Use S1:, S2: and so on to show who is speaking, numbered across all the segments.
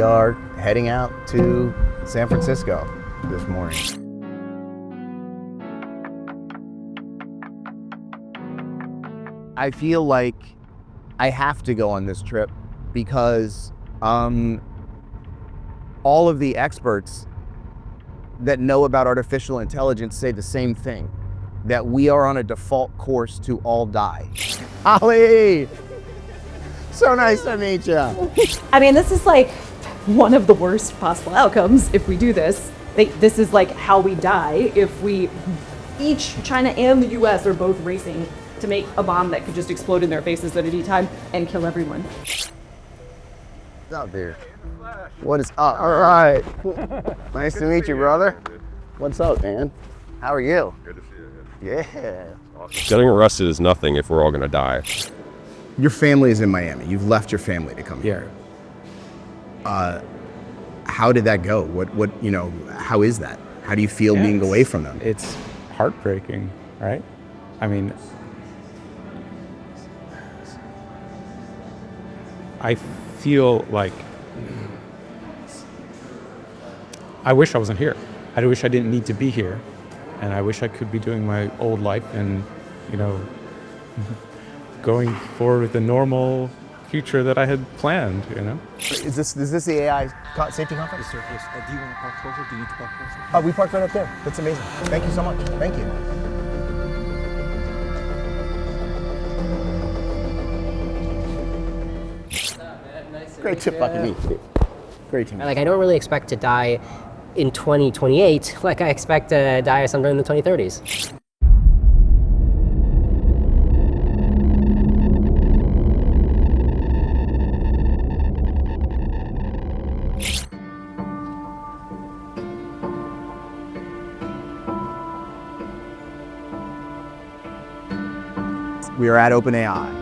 S1: are heading out to San Francisco this morning. I feel like I have to go on this trip because all of the experts that know about artificial intelligence say the same thing, that we are on a default course to all die. Holly! So nice to meet you.
S2: I mean, this is like one of the worst possible outcomes if we do this. This is like how we die if we, China and the US are both racing to make a bomb that could just explode in their faces at any time and kill everyone.
S1: What's up, dude? What is up? All right. Nice to meet you, brother. What's up, man? How are you?
S3: Good to see you.
S1: Yeah.
S3: Getting arrested is nothing if we're all gonna die.
S1: Your family is in Miami. You've left your family to come here. How did that go? How is that? How do you feel being away from them?
S4: It's heartbreaking, right? I mean, I feel like I wish I wasn't here. I wish I didn't need to be here. And I wish I could be doing my old life and, going forward with the normal future that I had planned,
S1: Is this the AI safety conference?
S5: Yes, sir. Do you want to park closer? Do you need to park closer?
S1: We parked right up there. That's amazing. Thank you so much. Thank you. Great to fucking meet you. Great to meet you.
S6: Like, I don't really expect to die in 2028 like I expect to die sometime in the 2030s.
S1: We are at OpenAI.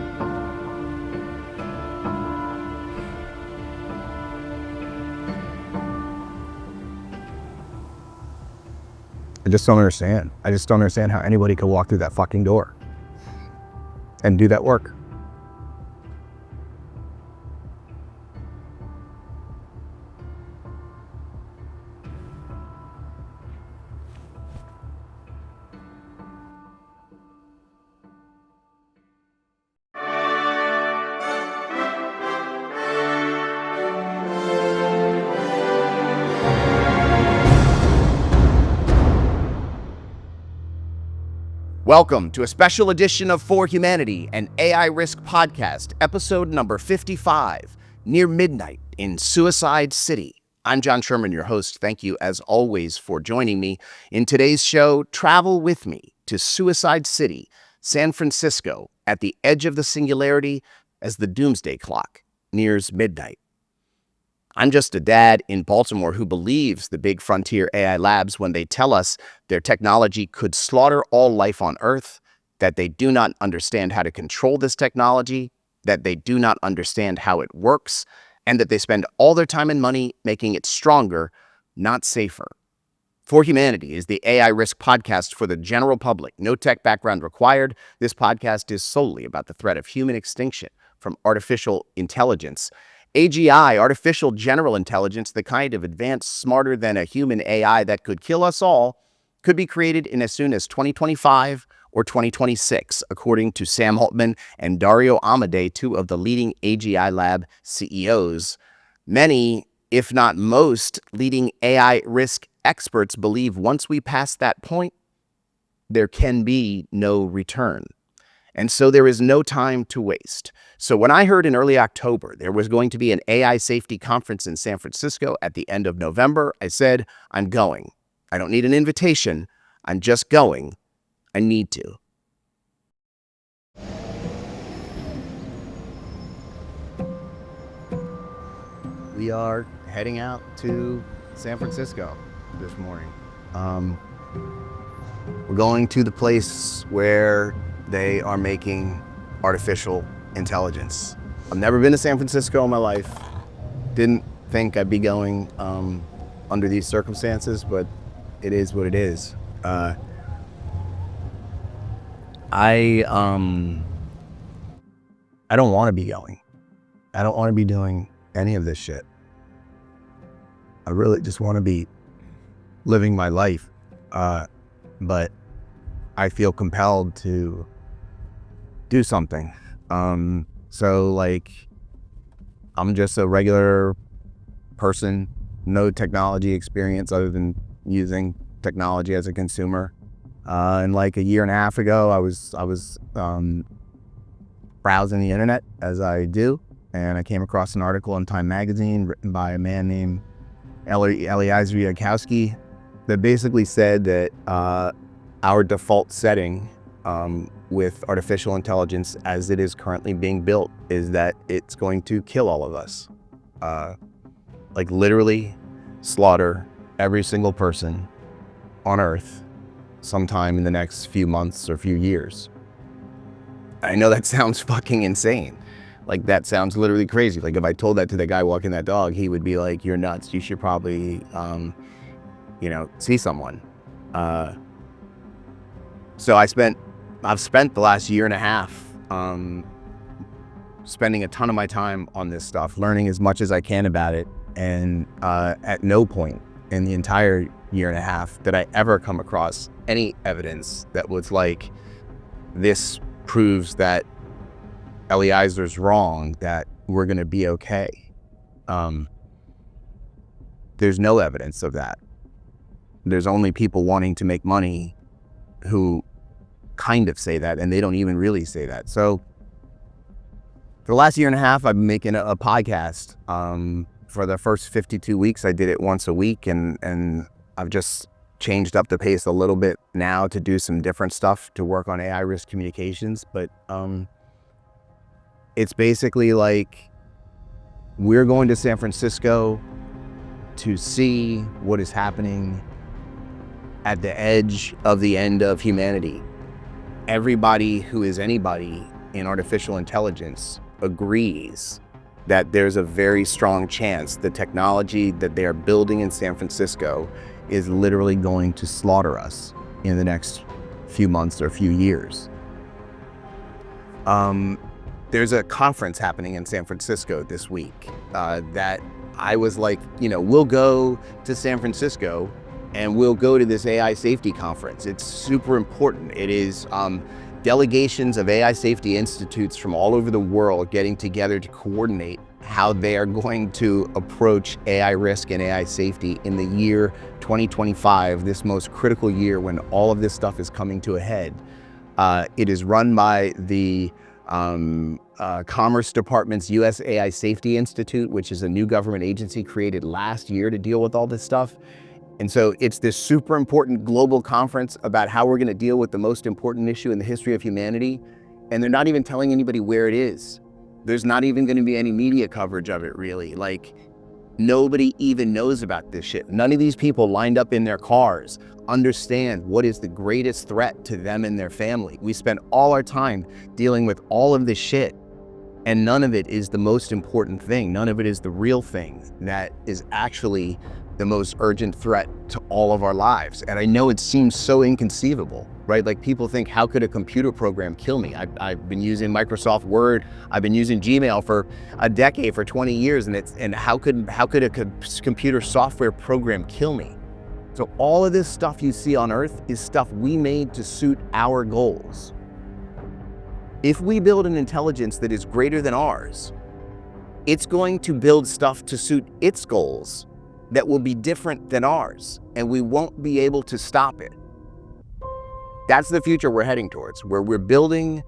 S1: I just don't understand. I just don't understand how anybody could walk through that fucking door and do that work. Welcome to a special edition of For Humanity, an AI Risk podcast, episode number 55, Near Midnight in Suicide City. I'm John Sherman, your host. Thank you, as always, for joining me. In today's show, travel with me to Suicide City, San Francisco, at the edge of the singularity as the doomsday clock nears midnight. I'm just a dad in Baltimore who believes the big frontier AI labs when they tell us their technology could slaughter all life on Earth, that they do not understand how to control this technology, that they do not understand how it works, and that they spend all their time and money making it stronger, not safer. For Humanity is the AI Risk podcast for the general public. No tech background required. This podcast is solely about the threat of human extinction from artificial intelligence. AGI, artificial general intelligence, the kind of advanced, smarter than a human AI that could kill us all, could be created in as soon as 2025 or 2026, according to Sam Altman and Dario Amodei, two of the leading AGI lab CEOs. Many, if not most, leading AI risk experts believe once we pass that point, there can be no return. And so there is no time to waste. So when I heard in early October there was going to be an AI safety conference in San Francisco at the end of November, I said, I'm going. I don't need an invitation. I'm just going. I need to. We are heading out to San Francisco this morning. We're going to the place where they are making artificial intelligence. I've never been to San Francisco in my life. Didn't think I'd be going under these circumstances, but it is what it is. I don't want to be going. I don't want to be doing any of this shit. I really just want to be living my life. But I feel compelled to do something. So like, I'm just a regular person, no technology experience other than using technology as a consumer. And like a year and a half ago, I was browsing the internet as I do, and I came across an article in Time magazine written by a man named Eliezer Yudkowsky that basically said that our default setting with artificial intelligence as it is currently being built is that it's going to kill all of us. Like literally slaughter every single person on Earth sometime in the next few months or few years. I know that sounds fucking insane. Like that sounds literally crazy. Like if I told that to the guy walking that dog, he would be like, "You're nuts. You should probably, see someone." So I've spent the last year and a half spending a ton of my time on this stuff, learning as much as I can about it. And at no point in the entire year and a half did I ever come across any evidence that was like, this proves that Eliezer's wrong, that we're going to be okay. There's no evidence of that. There's only people wanting to make money who kind of say that, and they don't even really say that. So for the last year and a half, I've been making a podcast. For the first 52 weeks, I did it once a week, and I've just changed up the pace a little bit now to do some different stuff to work on AI risk communications. But it's basically like we're going to San Francisco to see what is happening at the edge of the end of humanity. Everybody who is anybody in artificial intelligence agrees that there's a very strong chance the technology that they are building in San Francisco is literally going to slaughter us in the next few months or few years. There's a conference happening in San Francisco this week that I was like, we'll go to San Francisco and we'll go to this AI safety conference. It's super important. It is delegations of AI safety institutes from all over the world getting together to coordinate how they are going to approach AI risk and AI safety in the year 2025, this most critical year when all of this stuff is coming to a head. It is run by the Commerce Department's U.S. AI Safety Institute, which is a new government agency created last year to deal with all this stuff. And so it's this super important global conference about how we're going to deal with the most important issue in the history of humanity. And they're not even telling anybody where it is. There's not even going to be any media coverage of it, really. Like, nobody even knows about this shit. None of these people lined up in their cars understand what is the greatest threat to them and their family. We spend all our time dealing with all of this shit, and none of it is the most important thing. None of it is the real thing that is actually the most urgent threat to all of our lives. And I know it seems so inconceivable, right? Like people think, how could a computer program kill me? I've been using Microsoft Word. I've been using Gmail for a decade, for 20 years. And how could a computer software program kill me? So all of this stuff you see on Earth is stuff we made to suit our goals. If we build an intelligence that is greater than ours, it's going to build stuff to suit its goals that will be different than ours, and we won't be able to stop it. That's the future we're heading towards, where we're building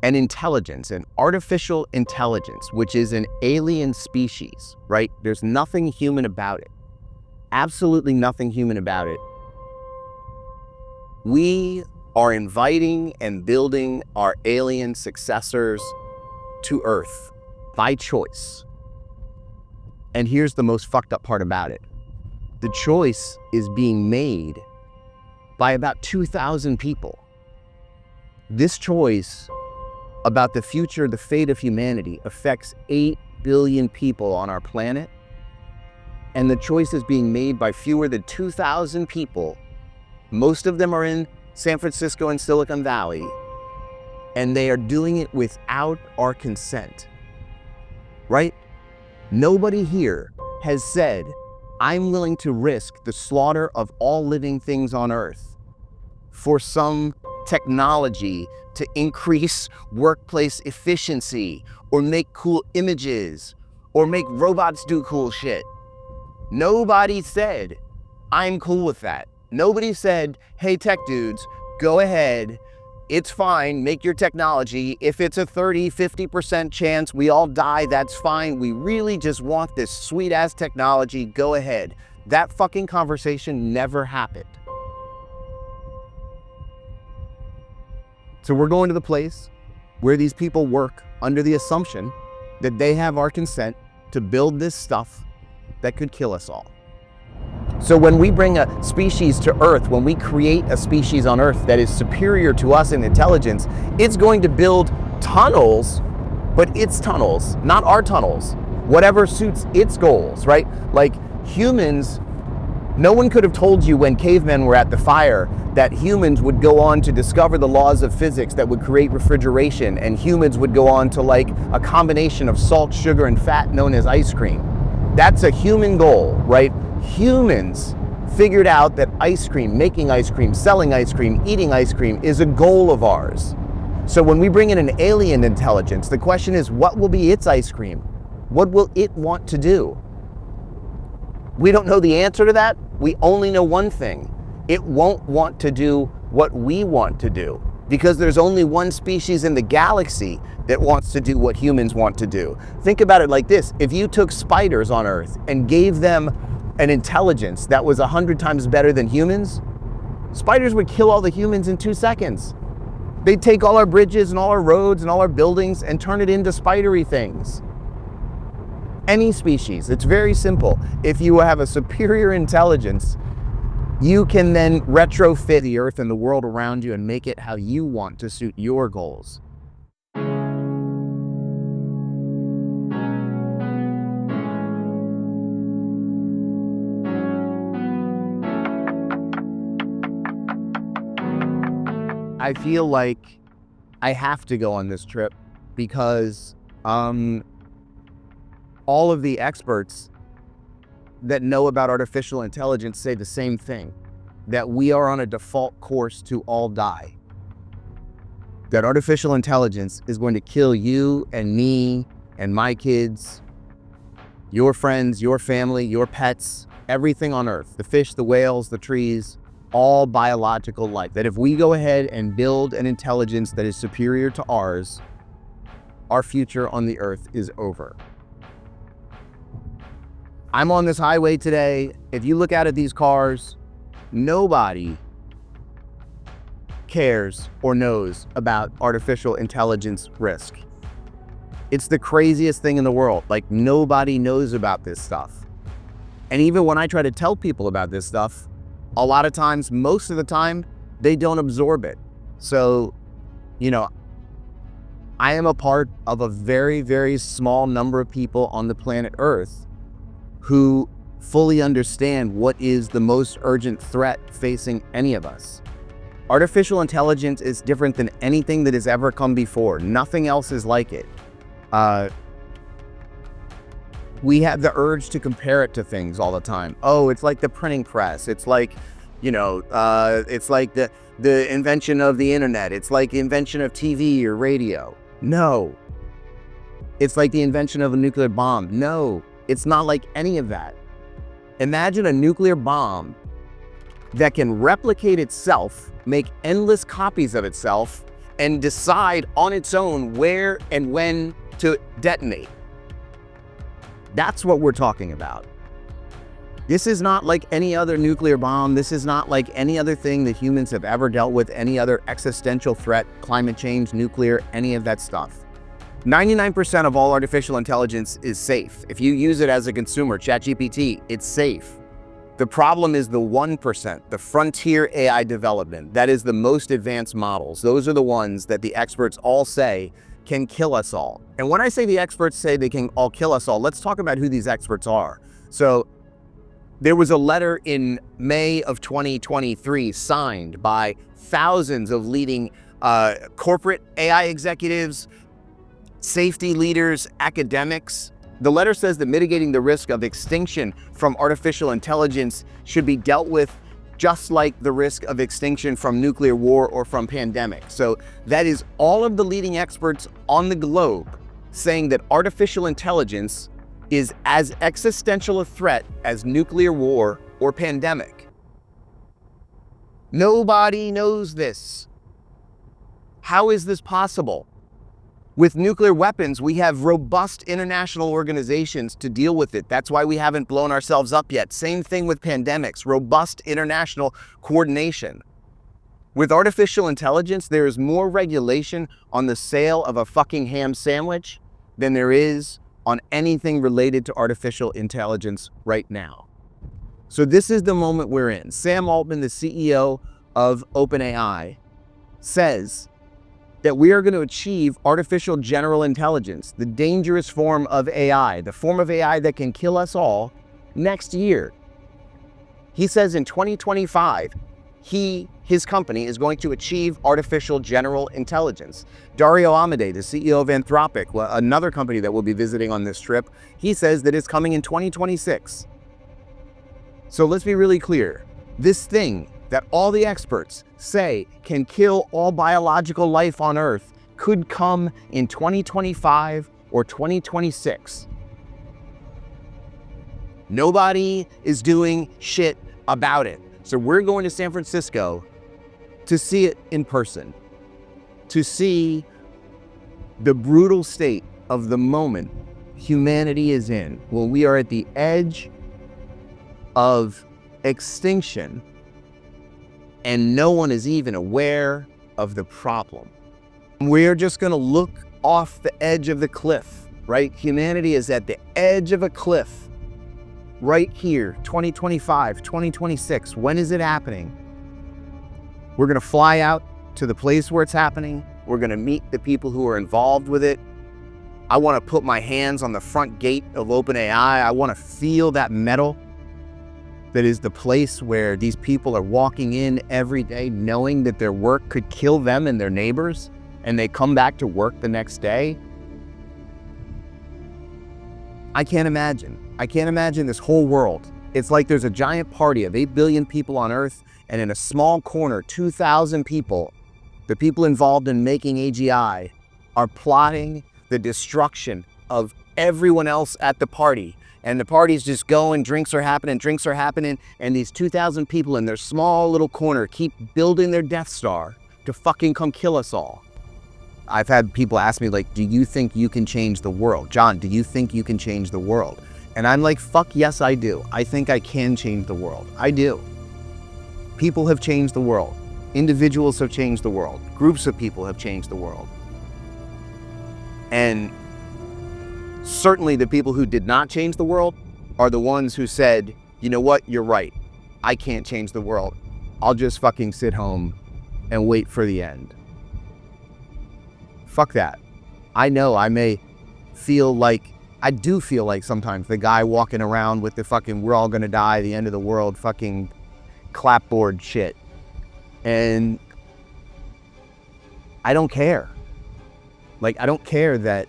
S1: an intelligence, an artificial intelligence, which is an alien species, right? There's nothing human about it. Absolutely nothing human about it. We are inviting and building our alien successors to Earth by choice. And here's the most fucked up part about it. The choice is being made by about 2,000 people. This choice about the future, the fate of humanity, affects 8 billion people on our planet. And the choice is being made by fewer than 2,000 people. Most of them are in San Francisco and Silicon Valley. And they are doing it without our consent, right? Nobody here has said, I'm willing to risk the slaughter of all living things on Earth for some technology to increase workplace efficiency or make cool images or make robots do cool shit. Nobody said, I'm cool with that. Nobody said, hey, tech dudes, go ahead. It's fine, make your technology. If it's a 30, 50% chance we all die, that's fine. We really just want this sweet ass technology, go ahead. That fucking conversation never happened. So we're going to the place where these people work under the assumption that they have our consent to build this stuff that could kill us all. So when we bring a species to Earth, when we create a species on Earth that is superior to us in intelligence, it's going to build tunnels, but its tunnels, not our tunnels, whatever suits its goals, right? Like humans, no one could have told you when cavemen were at the fire that humans would go on to discover the laws of physics that would create refrigeration, and humans would go on to like a combination of salt, sugar, and fat known as ice cream. That's a human goal, right? Humans figured out that ice cream, making ice cream, selling ice cream, eating ice cream is a goal of ours. So when we bring in an alien intelligence, the question is, what will be its ice cream? What will it want to do? We don't know the answer to that. We only know one thing. It won't want to do what we want to do, because there's only one species in the galaxy that wants to do what humans want to do. Think about it like this. If you took spiders on Earth and gave them an intelligence that was 100 times better than humans, spiders would kill all the humans in 2 seconds. They'd take all our bridges and all our roads and all our buildings and turn it into spidery things. Any species, it's very simple. If you have a superior intelligence, you can then retrofit the Earth and the world around you and make it how you want to suit your goals. I feel like I have to go on this trip because all of the experts that know about artificial intelligence say the same thing, that we are on a default course to all die. That artificial intelligence is going to kill you and me and my kids, your friends, your family, your pets, everything on Earth, the fish, the whales, the trees, all biological life. That if we go ahead and build an intelligence that is superior to ours, our future on the Earth is over. I'm on this highway today. If you look out at these cars, nobody cares or knows about artificial intelligence risk. It's the craziest thing in the world. Like, nobody knows about this stuff. And even when I try to tell people about this stuff, a lot of times, most of the time, they don't absorb it. So, I am a part of a very, very small number of people on the planet Earth who fully understand what is the most urgent threat facing any of us. Artificial intelligence is different than anything that has ever come before. Nothing else is like it. We have the urge to compare it to things all the time. Oh, it's like the printing press. It's like, it's like the invention of the internet. It's like the invention of TV or radio. No. It's like the invention of a nuclear bomb. No, it's not like any of that. Imagine a nuclear bomb that can replicate itself, make endless copies of itself, and decide on its own where and when to detonate. That's what we're talking about. This is not like any other nuclear bomb. This is not like any other thing that humans have ever dealt with, any other existential threat, climate change, nuclear, any of that stuff. 99% of all artificial intelligence is safe. If you use it as a consumer, ChatGPT, it's safe. The problem is the 1%, the frontier AI development. That is the most advanced models. Those are the ones that the experts all say can kill us all. And when I say the experts say they can all kill us all, let's talk about who these experts are. So there was a letter in May of 2023 signed by thousands of leading corporate AI executives, safety leaders, academics, The letter says that mitigating the risk of extinction from artificial intelligence should be dealt with just like the risk of extinction from nuclear war or from pandemic. So that is all of the leading experts on the globe saying that artificial intelligence is as existential a threat as nuclear war or pandemic. Nobody knows this. How is this possible? With nuclear weapons, we have robust international organizations to deal with it. That's why we haven't blown ourselves up yet. Same thing with pandemics, robust international coordination. With artificial intelligence, there is more regulation on the sale of a fucking ham sandwich than there is on anything related to artificial intelligence right now. So this is the moment we're in. Sam Altman, the CEO of OpenAI, says that we are going to achieve artificial general intelligence, the dangerous form of AI, the form of AI that can kill us all, next year. He says in 2025, his company is going to achieve artificial general intelligence. Dario Amodei, the CEO of Anthropic, another company that we'll be visiting on this trip, he says that it's coming in 2026. So let's be really clear. This thing that all the experts say can kill all biological life on Earth could come in 2025 or 2026. Nobody is doing shit about it. So we're going to San Francisco to see it in person, to see the brutal state of the moment humanity is in, when we are at the edge of extinction and no one is even aware of the problem. We're just going to look off the edge of the cliff, right? Humanity is at the edge of a cliff right here, 2025, 2026. When is it happening? We're going to fly out to the place where it's happening. We're going to meet the people who are involved with it. I want to put my hands on the front gate of OpenAI. I want to feel that metal that is the place where these people are walking in every day knowing that their work could kill them and their neighbors, and they come back to work the next day. I can't imagine. I can't imagine this whole world. It's like there's a giant party of 8 billion people on Earth, and in a small corner, 2,000 people, the people involved in making AGI, are plotting the destruction of everyone else at the party. And the party's just going, drinks are happening, and these 2,000 people in their small little corner keep building their Death Star to fucking come kill us all. I've had people ask me, like, do you think you can change the world? John, do you think you can change the world? And I'm like, fuck yes, I do. I think I can change the world. I do. People have changed the world. Individuals have changed the world. Groups of people have changed the world. And certainly the people who did not change the world are the ones who said, you know what, you're right. I can't change the world. I'll just fucking sit home and wait for the end. Fuck that. I know I may feel like, I do feel like sometimes the guy walking around with the fucking we're all gonna die, the end of the world fucking clapboard shit. And I don't care. Like, I don't care that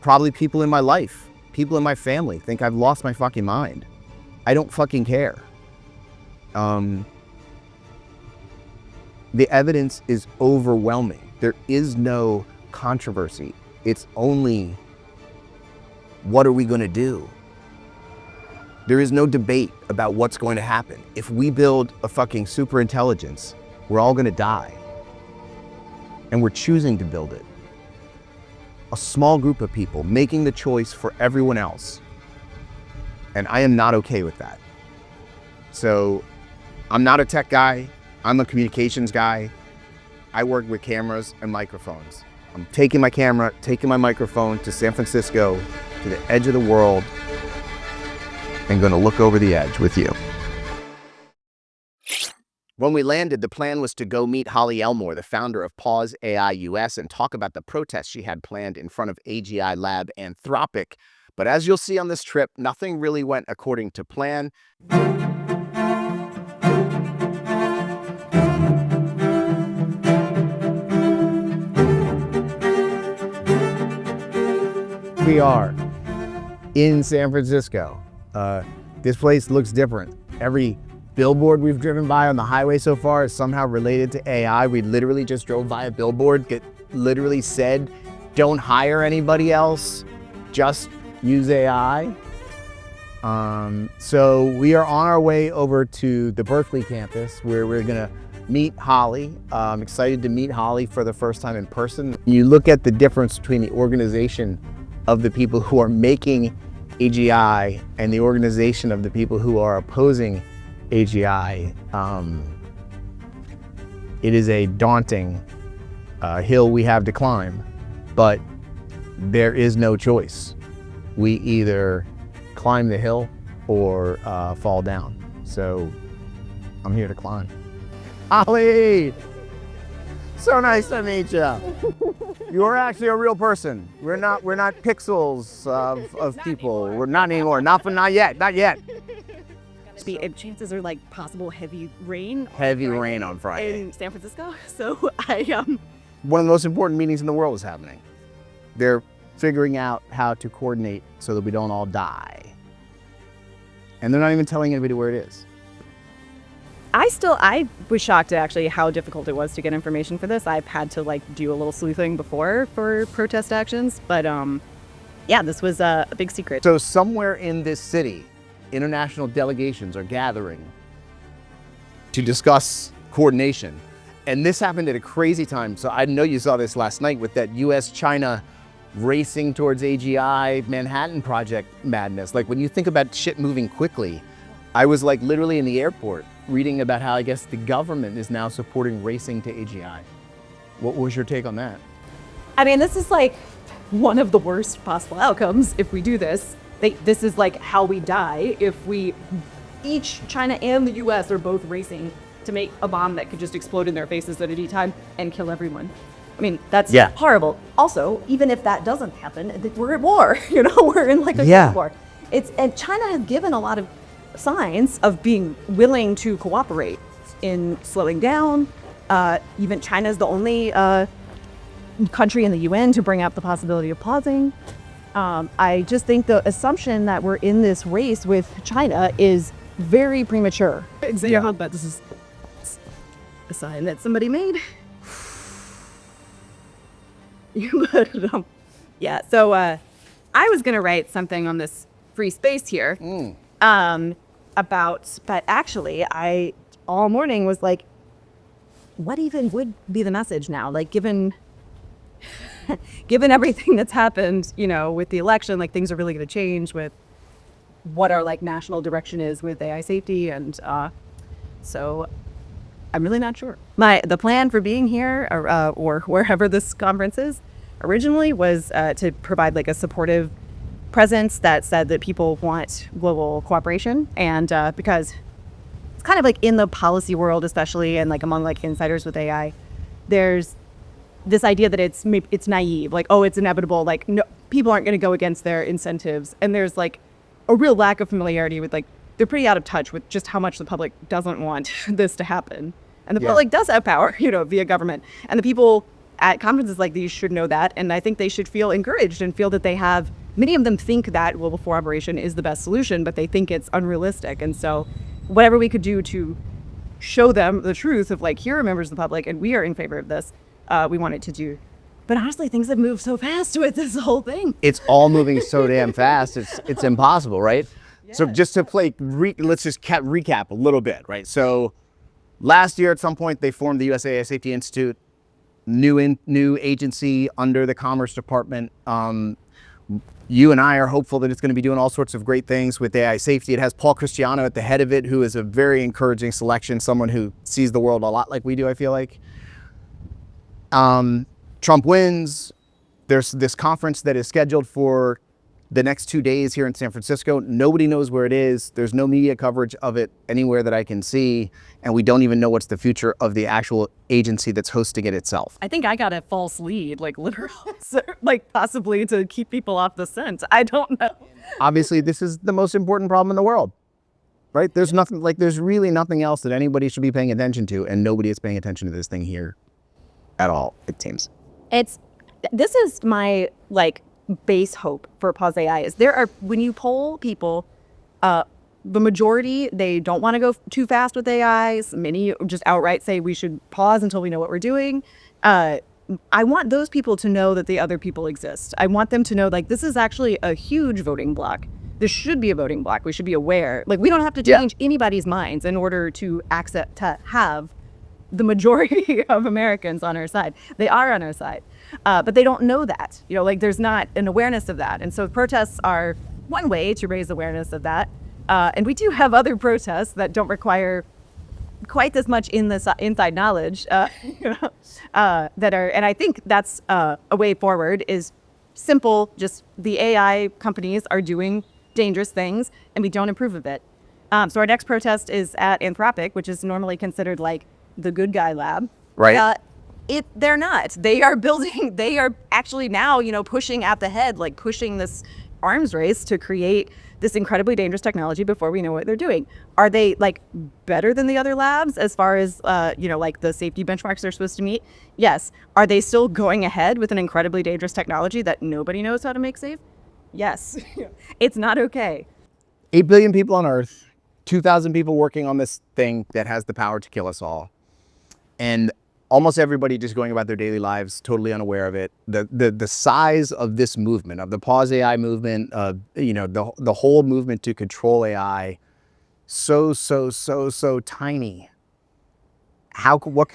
S1: probably people in my life, people in my family think I've lost my fucking mind. I don't fucking care. The evidence is overwhelming. There is no controversy. It's only, what are we going to do? There is no debate about what's going to happen. If we build a fucking super intelligence, we're all going to die. And we're choosing to build it. A small group of people making the choice for everyone else. And I am not okay with that. So I'm not a tech guy. I'm a communications guy. I work with cameras and microphones. I'm taking my camera, taking my microphone to San Francisco, to the edge of the world, and gonna look over the edge with you. When we landed, the plan was to go meet Holly Elmore, the founder of Pause AI US, and talk about the protests she had planned in front of AGI lab Anthropic. But as you'll see on this trip, nothing really went according to plan. We are in San Francisco. This place looks different. Every billboard we've driven by on the highway so far is somehow related to AI. We literally just drove by a billboard that literally said, don't hire anybody else, just use AI. So we are on our way over to the Berkeley campus where we're gonna meet Holly. I'm excited to meet Holly for the first time in person. You look at the difference between the organization of the people who are making AGI and the organization of the people who are opposing AGI. It is a daunting hill we have to climb, but there is no choice. We either climb the hill or fall down. So I'm here to climb. Holly, so nice to meet you. You are actually a real person. We're not pixels of people. We're not anymore. Not yet.
S2: Chances are like possible heavy rain.
S1: Heavy rain on Friday
S2: in San Francisco. So
S1: one of the most important meetings in the world is happening. They're figuring out how to coordinate so that we don't all die. And they're not even telling anybody where it is.
S2: I was shocked at actually how difficult it was to get information for this. I've had to like do a little sleuthing before for protest actions, but yeah, this was a big secret.
S1: So somewhere in this city, international delegations are gathering to discuss coordination. And this happened at a crazy time. So I know you saw this last night with that US-China racing towards AGI Manhattan Project madness. Like when you think about shit moving quickly, I was like literally in the airport reading about how I guess the government is now supporting racing to AGI. What was your take on that?
S2: I mean, this is like one of the worst possible outcomes if we do this. This is like how we die if China and the US are both racing to make a bomb that could just explode in their faces at any time and kill everyone. I mean, that's horrible. Also, even if that doesn't happen, we're at war. You know, we're in like a war. And China has given a lot of signs of being willing to cooperate in slowing down. Even China is the only country in the UN to bring up the possibility of pausing. I just think the assumption that we're in this race with China is very premature.
S7: Yeah, but this is a sign that somebody made.
S2: But, yeah, so I was going to write something on this free space here but actually I all morning was like, what even would be the message now? Like given everything that's happened, you know, with the election, like things are really going to change with what our like national direction is with AI safety. And so I'm really not sure. The plan for being here or wherever this conference is originally was to provide like a supportive presence that said that people want global cooperation. And because it's kind of like in the policy world, especially, and like among like insiders with AI, there's this idea that it's naive, like, oh, it's inevitable, like no, people aren't going to go against their incentives. And there's like a real lack of familiarity with like, they're pretty out of touch with just how much the public doesn't want this to happen. And the public does have power, you know, via government. And the people at conferences like these should know that. And I think they should feel encouraged and feel that they have, many of them think that global cooperation is the best solution, but they think it's unrealistic. And so whatever we could do to show them the truth of like, here are members of the public and we are in favor of this, we wanted to do. But honestly, things have moved so fast with this whole thing.
S1: It's all moving so damn fast. It's impossible, right? Yeah. So just to play, let's just recap a little bit, right? So last year at some point, they formed the USA Safety Institute, new agency under the Commerce Department. You and I are hopeful that it's going to be doing all sorts of great things with AI safety. It has Paul Cristiano at the head of it, who is a very encouraging selection, someone who sees the world a lot like we do, I feel like. Trump wins. There's this conference that is scheduled for the next 2 days here in San Francisco. Nobody knows where it is. There's no media coverage of it anywhere that I can see. And we don't even know what's the future of the actual agency that's hosting it itself.
S2: I think I got a false lead, like literally, like possibly to keep people off the scent. I don't know.
S1: Obviously, this is the most important problem in the world, right? There's nothing, like there's really nothing else that anybody should be paying attention to. And nobody is paying attention to this thing here at all, it seems.
S2: This is my like base hope for Pause AI is when you poll people, the majority, they don't want to go too fast with AIs. Many just outright say we should pause until we know what we're doing. I want those people to know that the other people exist. I want them to know, like, this is actually a huge voting block. This should be a voting block. We should be aware. Like, we don't have to change anybody's minds in order to have the majority of Americans on our side. They are on our side, but they don't know that. Like, there's not an awareness of that. And so protests are one way to raise awareness of that. And we do have other protests that don't require quite as much inside knowledge, that are, and I think that's a way forward is simple. Just the AI companies are doing dangerous things, and we don't approve of it. So our next protest is at Anthropic, which is normally considered like the good guy lab.
S1: Right.
S2: They're not. They are actually now, pushing at the head, like pushing this arms race to create this incredibly dangerous technology before we know what they're doing. Are they like better than the other labs as far as, like the safety benchmarks they're supposed to meet? Yes. Are they still going ahead with an incredibly dangerous technology that nobody knows how to make safe? Yes. It's not okay.
S1: 8 billion people on Earth, 2,000 people working on this thing that has the power to kill us all. And almost everybody just going about their daily lives, totally unaware of it. The size of this movement, of the Pause AI movement, the whole movement to control AI, so tiny. What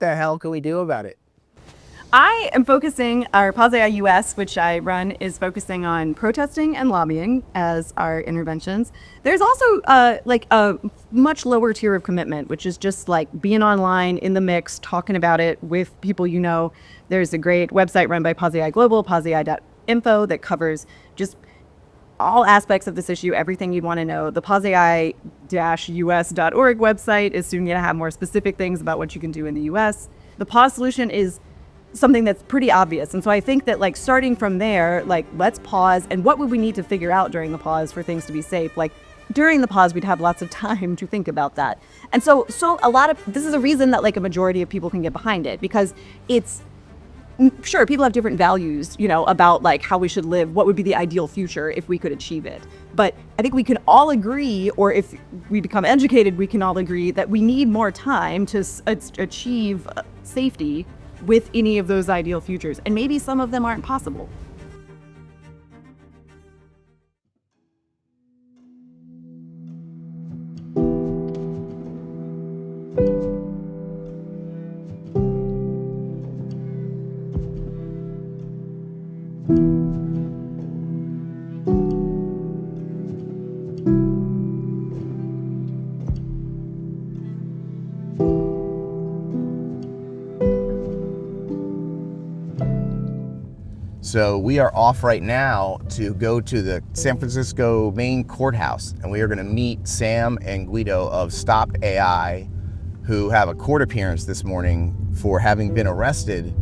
S1: the hell can we do about it?
S2: I am focusing, our Pause AI US, which I run, is focusing on protesting and lobbying as our interventions. There's also like a much lower tier of commitment, which is just like being online in the mix, talking about it with people you know. There's a great website run by Pause AI Global, pauseai.info, that covers just all aspects of this issue, everything you'd want to know. The pauseai-us.org website is soon going to have more specific things about what you can do in the US. The pause solution is something that's pretty obvious. And so I think that, like, starting from there, like, let's pause. And what would we need to figure out during the pause for things to be safe? Like, during the pause, we'd have lots of time to think about that. And so this is a reason that, like, a majority of people can get behind it, because it's, sure, people have different values, about like how we should live, what would be the ideal future if we could achieve it. But I think we can all agree, or if we become educated, we can all agree that we need more time to achieve safety with any of those ideal futures. And maybe some of them aren't possible.
S1: So we are off right now to go to the San Francisco main courthouse, and we are going to meet Sam and Guido of Stop AI, who have a court appearance this morning for having been arrested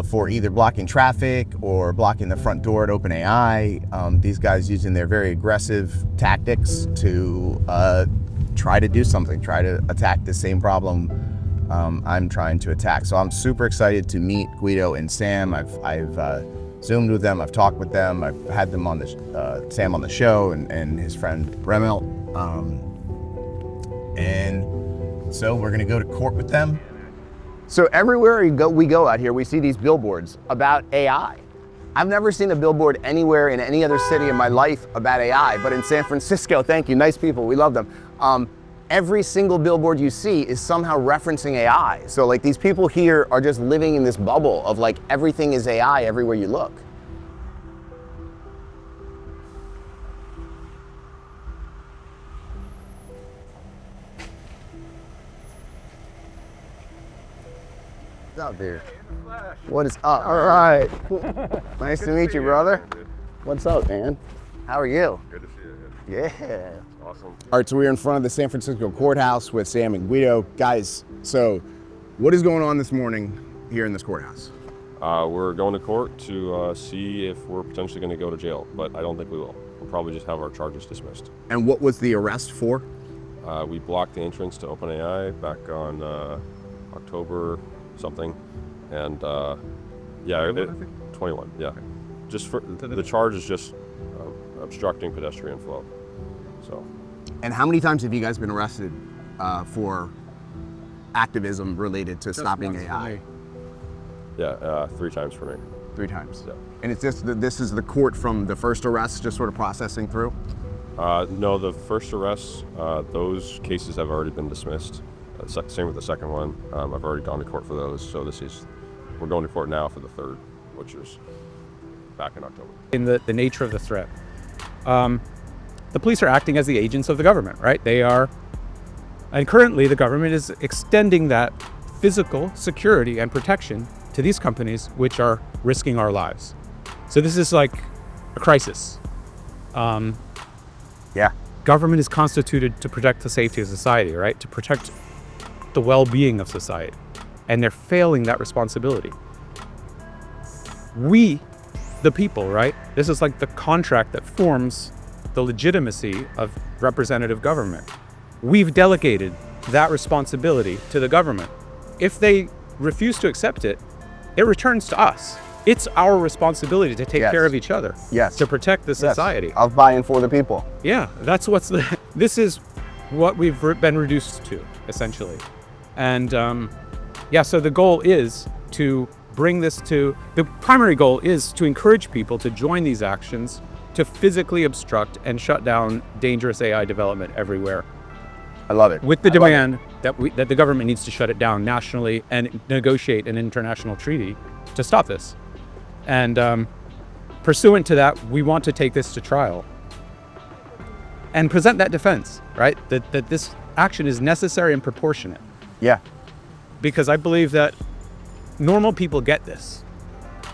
S1: for either blocking traffic or blocking the front door at OpenAI. These guys using their very aggressive tactics to try to do something, try to attack the same problem I'm trying to attack. So I'm super excited to meet Guido and Sam. I've Zoomed with them, I've talked with them, I've had them on the Sam on the show and his friend Remel. And so we're gonna go to court with them. So everywhere we go out here, we see these billboards about AI. I've never seen a billboard anywhere in any other city in my life about AI, but in San Francisco, thank you, nice people, we love them. Every single billboard you see is somehow referencing AI. So like these people here are just living in this bubble of like everything is AI everywhere you look. What's up, dude? What is up? All right. Nice to meet you, brother. What's up, man? How are you?
S3: Good to see you.
S1: Yeah.
S3: Awesome.
S1: All right, so we're in front of the San Francisco courthouse with Sam and Guido. Guys, so what is going on this morning here in this courthouse?
S3: We're going to court to see if we're potentially going to go to jail, but I don't think we will. We'll probably just have our charges dismissed.
S1: And what was the arrest for?
S3: We blocked the entrance to OpenAI back on October something, and yeah, 21, yeah. Just for, the charge is just obstructing pedestrian flow, so.
S1: And how many times have you guys been arrested for activism related to stopping AI?
S3: Yeah, 3 times for me.
S1: 3 times.
S3: Yeah.
S1: And it's just this is the court from the first arrest, just sort of processing through?
S3: No, the first arrests, those cases have already been dismissed. Same with the second one. I've already gone to court for those, so we're going to court now for the third, which is back in October.
S4: In the nature of the threat, the police are acting as the agents of the government, right? They are, and currently the government is extending that physical security and protection to these companies, which are risking our lives. So this is like a crisis.
S1: Yeah.
S4: Government is constituted to protect the safety of society, right? To protect the well-being of society. And they're failing that responsibility. We, the people, right? This is like the contract that forms the legitimacy of representative government. We've delegated that responsibility to the government. If they refuse to accept it, it returns to us. It's our responsibility to take care of each other.
S1: Yes.
S4: To protect the society.
S1: Of buying for the people.
S4: Yeah, this is what we've been reduced to, essentially. And so the goal is to the primary goal is to encourage people to join these actions to physically obstruct and shut down dangerous AI development everywhere.
S1: I love it.
S4: With the demand that the government needs to shut it down nationally and negotiate an international treaty to stop this. And pursuant to that, we want to take this to trial and present that defense, right? That this action is necessary and proportionate.
S1: Yeah.
S4: Because I believe that normal people get this.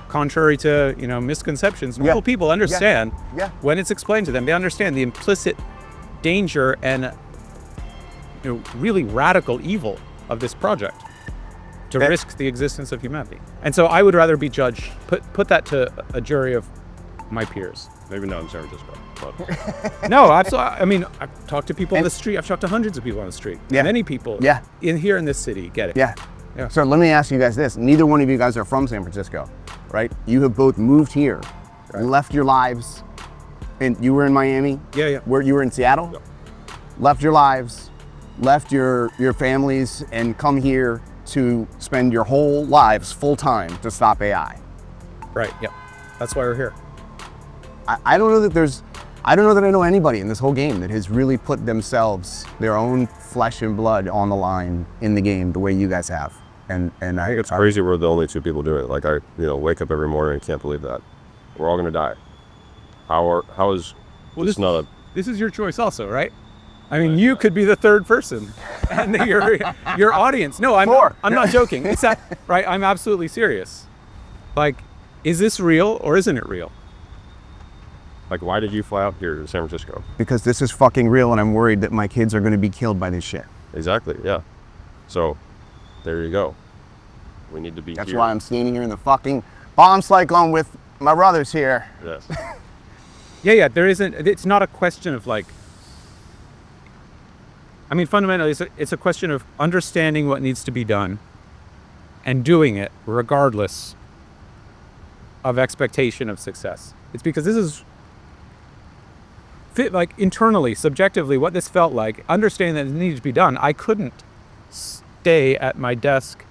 S4: Contrary to, misconceptions, normal people understand when it's explained to them. They understand the implicit danger and really radical evil of this project to risk the existence of humanity. And so I would rather be judged, put that to a jury of my peers.
S3: Maybe not in San Francisco, but.
S4: No, absolutely. I mean, I've talked to people on the street. I've talked to hundreds of people on the street.
S1: Yeah.
S4: Many people here in this city get it.
S1: Yeah.
S4: Yeah.
S1: So let me ask you guys this. Neither one of you guys are from San Francisco, right? You have both moved here, left your lives, and you were in Miami?
S4: Yeah.
S1: Where you were in Seattle?
S3: Yep.
S1: Left your lives, left your families, and come here to spend your whole lives full time to stop AI.
S4: Right, yeah. That's why we're here.
S1: I don't know that I know anybody in this whole game that has really put themselves, their own flesh and blood on the line in the game the way you guys have. And I think
S3: It's crazy we're the only 2 people doing it. Like I wake up every morning and can't believe that. We're all gonna die. How is this not a...
S4: This is your choice also, right? I mean, you could be the third person, and your audience. No, I'm not joking. It's that, right? I'm absolutely serious. Like, is this real or isn't it real?
S3: Like, why did you fly out here to San Francisco?
S1: because this is fucking real and I'm worried that my kids are going to be killed by this shit.
S3: Exactly, yeah. So, there you go. We need to be
S1: That's
S3: here.
S1: why I'm standing here in the fucking bomb cyclone with my brothers here.
S3: Yes.
S4: Yeah, there isn't, it's not a question of like, I mean, fundamentally, it's a question of understanding what needs to be done and doing it regardless of expectation of success. It's because this is like internally, subjectively, what this felt like, understanding that it needed to be done. I couldn't stay at my desk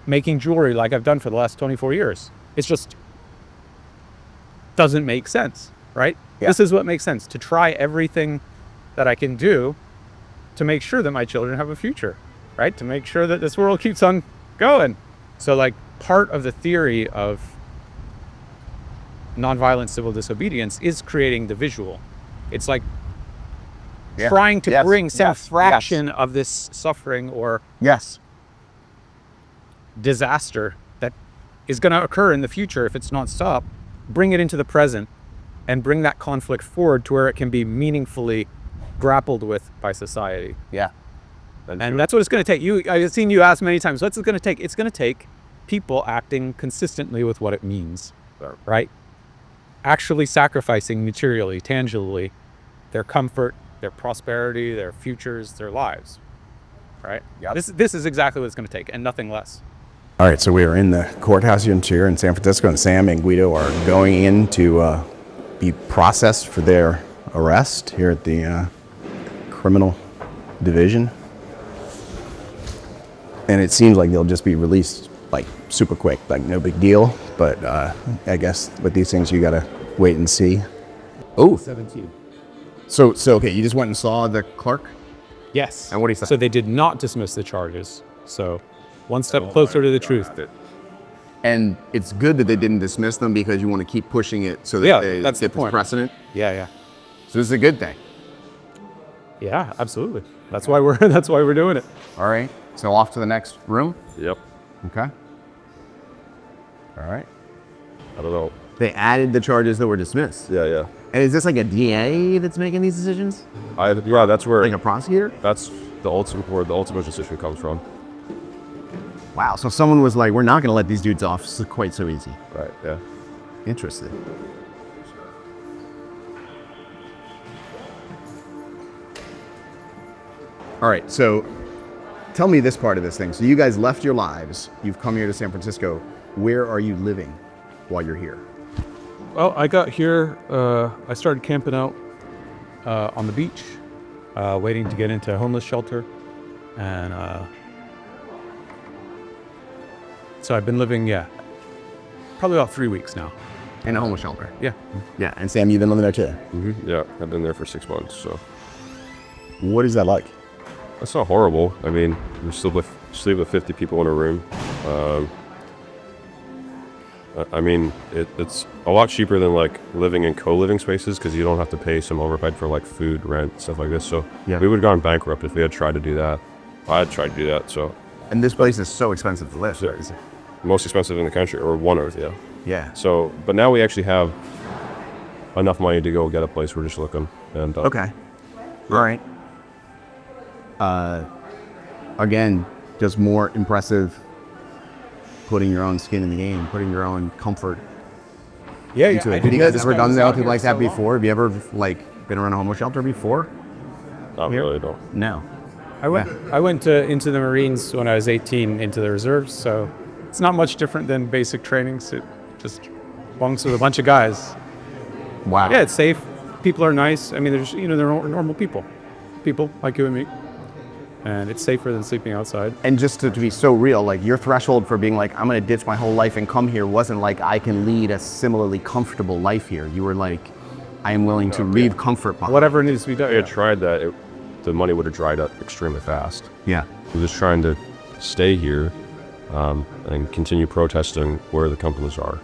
S4: making jewelry like I've done for the last 24 years. It's just doesn't make sense, right?
S1: Yeah.
S4: This is what makes sense, to try everything that I can do to make sure that my children have a future, right? To make sure that this world keeps on going. So like part of the theory of nonviolent civil disobedience is creating the visual. It's like trying to bring some fraction of this suffering or disaster that is going to occur in the future if it's not stopped, bring it into the present and bring that conflict forward to where it can be meaningfully grappled with by society.
S1: Yeah.
S4: And that's what it's going to take. I've seen you ask many times, what's it going to take? It's going to take people acting consistently with what it means, right? Actually sacrificing materially, tangibly, their comfort, their prosperity, their futures, their lives, right?
S1: Yep.
S4: This is exactly what it's going to take, and nothing less.
S1: All right, so we are in the courthouse here in San Francisco, and Sam and Guido are going in to be processed for their arrest here at the criminal division. And it seems like they'll just be released like super quick, like no big deal. But I guess with these things, you gotta wait and see. Oh,
S4: 17.
S1: so okay, you just went and saw the clerk?
S4: Yes.
S1: And what do you say?
S4: So they did not dismiss the charges. So one step closer to the truth.
S1: And it's good that they didn't dismiss them because you want to keep pushing it so that they
S4: that's the
S1: get this
S4: point.
S1: precedent.
S4: Yeah.
S1: So this is a good thing.
S4: Yeah, absolutely. That's why we're doing it.
S1: All right. So off to the next room.
S3: Yep.
S1: Okay. All right.
S3: I don't know.
S1: They added the charges that were dismissed.
S3: Yeah.
S1: And is this like a DA that's making these decisions?
S3: Yeah, that's where
S1: Like a prosecutor?
S3: that's where the ultimate decision comes from.
S1: Wow. So someone was like, we're not going to let these dudes off quite so easy.
S3: Right. Yeah.
S1: Interesting. All right. So tell me this part of this thing. So you guys left your lives. You've come here to San Francisco. Where are you living while you're here?
S4: Well, I got here, I started camping out on the beach, waiting to get into a homeless shelter. And so I've been living, probably about 3 weeks now.
S1: In a homeless shelter.
S4: Yeah.
S1: Yeah. And Sam, you've been living there too.
S3: Yeah, I've been there for 6 months. So
S1: What is that like?
S3: that's not horrible. I mean, we sleep with 50 people in a room. I mean, it's a lot cheaper than like living in co-living spaces because you don't have to pay some overhead for like food, rent, stuff like this. So
S1: Yeah.
S3: we would have gone bankrupt if we had tried to do that. I had tried to do that. So
S1: And this place is so expensive to live.
S3: Yeah. most expensive in the country, or one of, yeah.
S1: Yeah.
S3: So, but now we actually have enough money to go get a place. We're just looking. And
S1: Okay. All right. Again, just more impressive putting your own skin in the game, putting your own comfort
S4: Yeah,
S1: into it. Have you guys ever done anything like that before? Have you ever like been around a homeless shelter before?
S3: not really, no.
S1: No.
S4: I went into the Marines when I was 18 into the reserves, so it's not much different than basic trainings. It just belongs with a bunch of guys.
S1: Wow.
S4: Yeah, it's safe. People are nice. I mean, they're normal people like you and me, and it's safer than sleeping outside.
S1: And just to be so real, like your threshold for being like, I'm going to ditch my whole life and come here wasn't like I can lead a similarly comfortable life here. You were like, I am willing to leave comfort behind.
S4: Whatever needs to be done.
S3: If we had tried that, the money would have dried up extremely fast.
S1: Yeah.
S3: We're just trying to stay here and continue protesting where the companies are.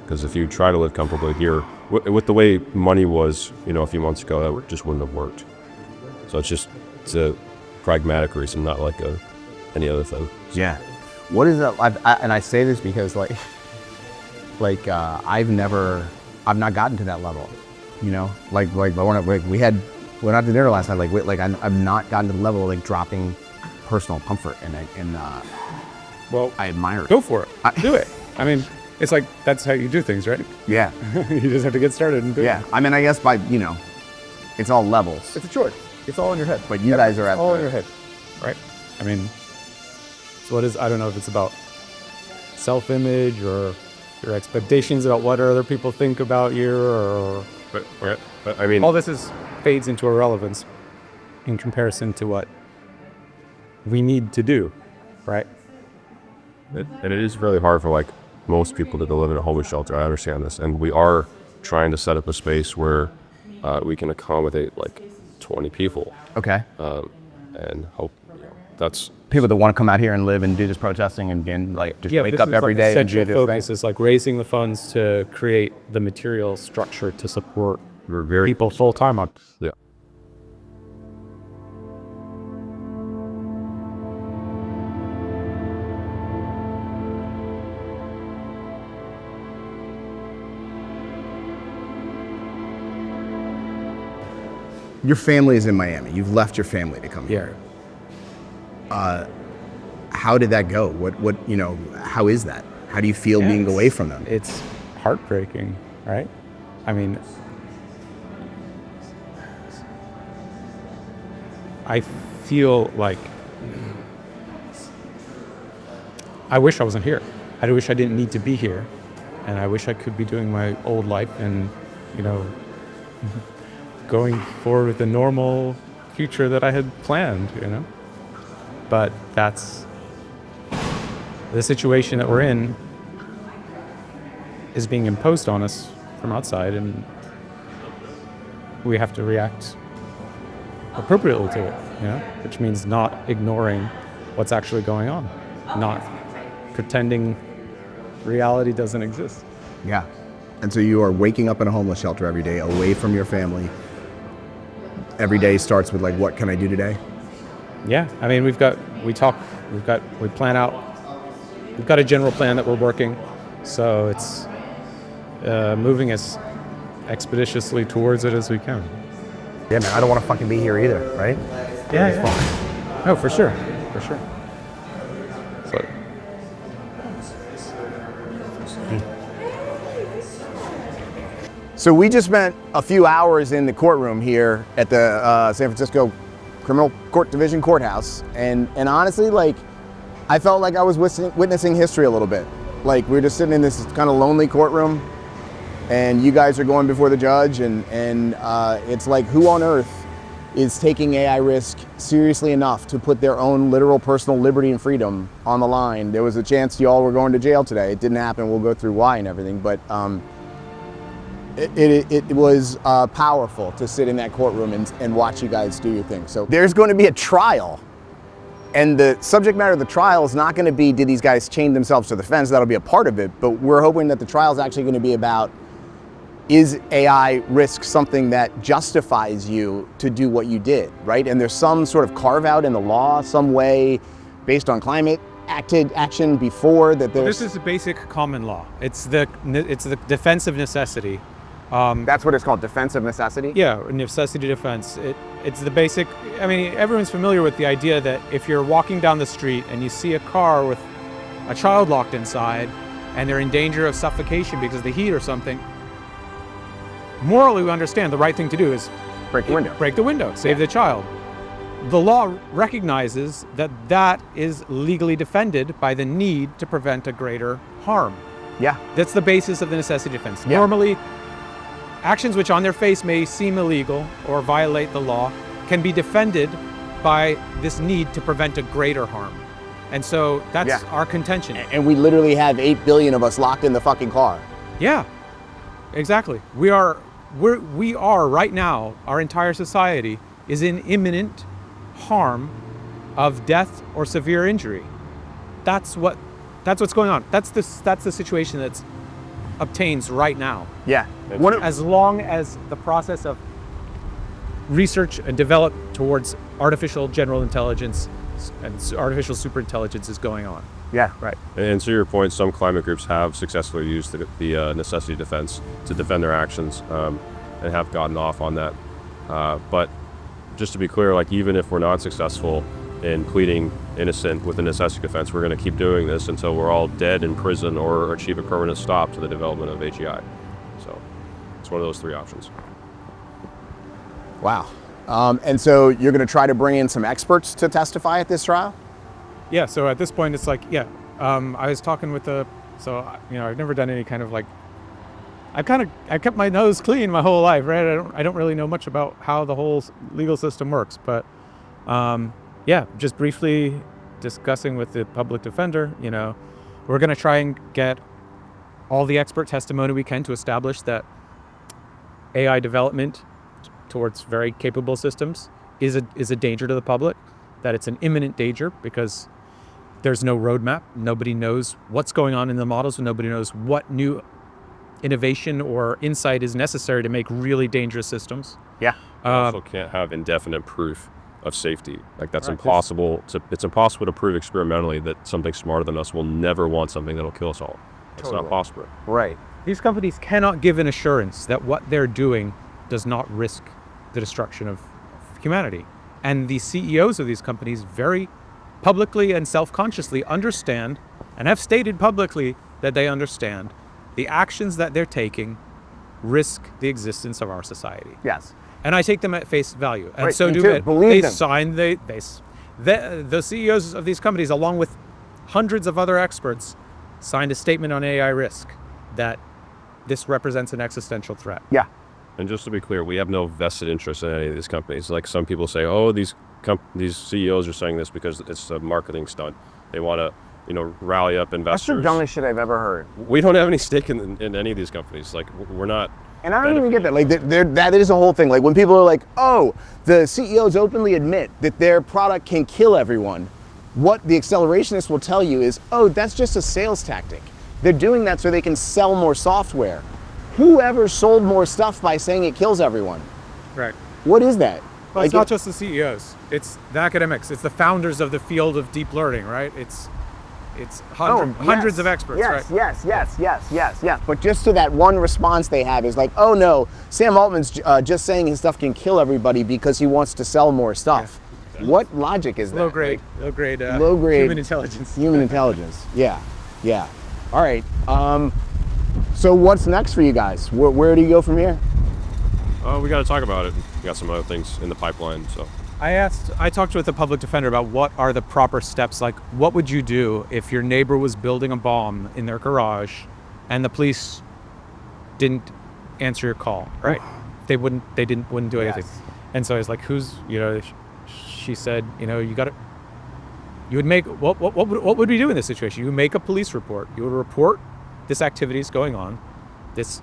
S3: Because if you try to live comfortably here, with the way money was, a few months ago, that just wouldn't have worked. So it's a pragmatic reason, not like any other thing.
S1: Yeah. What is that? And I say this because I've not gotten to that level, like we went out to dinner last night. I've not gotten to the level of like dropping personal comfort, and
S4: Well,
S1: I admire it.
S4: go for it. Do it. I mean, it's like that's how you do things, right?
S1: Yeah.
S4: You just have to get started and do
S1: Yeah.
S4: it.
S1: I mean, I guess it's all levels.
S4: It's a choice. It's all in your head.
S1: But you guys are at
S4: all in your head, right? I mean, so what is? I don't know if it's about self-image or your expectations about what other people think about you, or
S3: But I mean,
S4: all this fades into irrelevance in comparison to what we need to do, right?
S3: and it is really hard for like most people to live in a homeless shelter. I understand this, and we are trying to set up a space where we can accommodate like 20 people,
S1: Okay.
S3: and hope that's
S1: People that want to come out here and live and do this protesting and just wake up every day and do
S4: Central
S1: this
S4: focus
S1: thing.
S4: is like raising the funds to create the material structure to support
S3: we're very
S4: people full time on.
S3: yeah.
S1: Your family is in Miami. You've left your family to come here. How did that go? How is that? How do you feel being away from them?
S4: It's heartbreaking, right? I mean, I feel like I wish I wasn't here. I wish I didn't need to be here. And I wish I could be doing my old life and, going forward with the normal future that I had planned, But that's the situation that we're in is being imposed on us from outside, and we have to react appropriately to it, which means not ignoring what's actually going on, not pretending reality doesn't exist.
S1: Yeah. And so you are waking up in a homeless shelter every day, away from your family. Every day starts with like, what can I do today?
S4: Yeah. I mean, we plan out, we've got a general plan that we're working. So it's moving as expeditiously towards it as we can.
S1: Yeah, man, I don't want to fucking be here either, right?
S4: Yeah. Oh, for sure.
S1: So we just spent a few hours in the courtroom here at the San Francisco Criminal Court Division Courthouse, and honestly, like, I felt like I was witnessing history a little bit. Like, we were just sitting in this kind of lonely courtroom, and you guys are going before the judge, and it's like, who on earth is taking AI risk seriously enough to put their own literal personal liberty and freedom on the line? There was a chance you all were going to jail today. It didn't happen. We'll go through why and everything, but it was powerful to sit in that courtroom and watch you guys do your thing. So there's going to be a trial, and the subject matter of the trial is not going to be, did these guys chain themselves to the fence? That'll be a part of it, but we're hoping that the trial is actually going to be about, is AI risk something that justifies you to do what you did, right? And there's some sort of carve out in the law, some way based on climate action before that.
S4: This is the basic common law. It's the defense of necessity.
S1: That's what it's called, defense of necessity?
S4: Yeah, necessity defense. It's the basic, I mean, everyone's familiar with the idea that if you're walking down the street and you see a car with a child locked inside and they're in danger of suffocation because of the heat or something, morally we understand the right thing to do is
S1: break the window,
S4: save the child. The law recognizes that that is legally defended by the need to prevent a greater harm.
S1: Yeah.
S4: That's the basis of the necessity defense.
S1: Yeah.
S4: Normally, actions which on their face may seem illegal or violate the law can be defended by this need to prevent a greater harm. And so that's our contention.
S1: And we literally have 8 billion of us locked in the fucking car.
S4: Yeah, exactly. We are right now, our entire society is in imminent harm of death or severe injury. That's what's going on. That's the situation that's obtains right now.
S1: Yeah.
S4: As long as the process of research and develop towards artificial general intelligence and artificial superintelligence is going on.
S1: Yeah, right.
S3: And to your point, some climate groups have successfully used the necessity defense to defend their actions and have gotten off on that. But just to be clear, like, even if we're not successful in pleading innocent with the necessity defense, we're going to keep doing this until we're all dead in prison or achieve a permanent stop to the development of AGI. So it's one of those three options.
S1: Wow. And so you're going to try to bring in some experts to testify at this trial?
S4: Yeah, so at this point it's like, I was talking with I've never done any kind of like, I kept my nose clean my whole life, right? I don't really know much about how the whole legal system works, but just briefly discussing with the public defender, we're going to try and get all the expert testimony we can to establish that AI development towards very capable systems is a danger to the public, that it's an imminent danger because there's no roadmap. Nobody knows what's going on in the models, and nobody knows what new innovation or insight is necessary to make really dangerous systems.
S1: Yeah.
S3: You also can't have indefinite proof of safety. Like, that's impossible. It's impossible to prove experimentally that something smarter than us will never want something that'll kill us all. It's not possible.
S1: Right.
S4: These companies cannot give an assurance that what they're doing does not risk the destruction of humanity. And the CEOs of these companies very publicly and self-consciously understand and have stated publicly that they understand the actions that they're taking risk the existence of our society.
S1: Yes.
S4: And I take them at face value. And
S1: right.
S4: so
S1: Me
S4: do
S1: too.
S4: it.
S1: Believe
S4: they
S1: them.
S4: sign the CEOs of these companies, along with hundreds of other experts signed a statement on AI risk that this represents an existential threat.
S1: Yeah.
S3: And just to be clear, we have no vested interest in any of these companies. Like some people say, oh, these CEOs are saying this because it's a marketing stunt. They want to, rally up investors.
S1: That's the dumbest shit I've ever heard.
S3: We don't have any stake in any of these companies. Like, we're not.
S1: And I don't even get that. Like, that is a whole thing. Like, when people are like, oh, the CEOs openly admit that their product can kill everyone, what the accelerationists will tell you is, oh, that's just a sales tactic. They're doing that so they can sell more software. Whoever sold more stuff by saying it kills everyone?
S4: Right.
S1: What is that?
S4: Well, it's not just the CEOs. It's the academics. It's the founders of the field of deep learning, right? It's hundreds of experts, right?
S1: Yes. But just to that one response they have is like, oh no, Sam Altman's just saying his stuff can kill everybody because he wants to sell more stuff. Yeah. What logic is that?
S4: Low grade human intelligence.
S1: Human intelligence. Yeah. All right. So what's next for you guys? Where do you go from here?
S3: We got to talk about it. We got some other things in the pipeline. So
S4: I talked with a public defender about what are the proper steps. Like, what would you do if your neighbor was building a bomb in their garage and the police didn't answer your call, right? They wouldn't do anything. And so I was like, she said, you would make, what would we do in this situation? You would make a police report. You would report this activity is going on. This,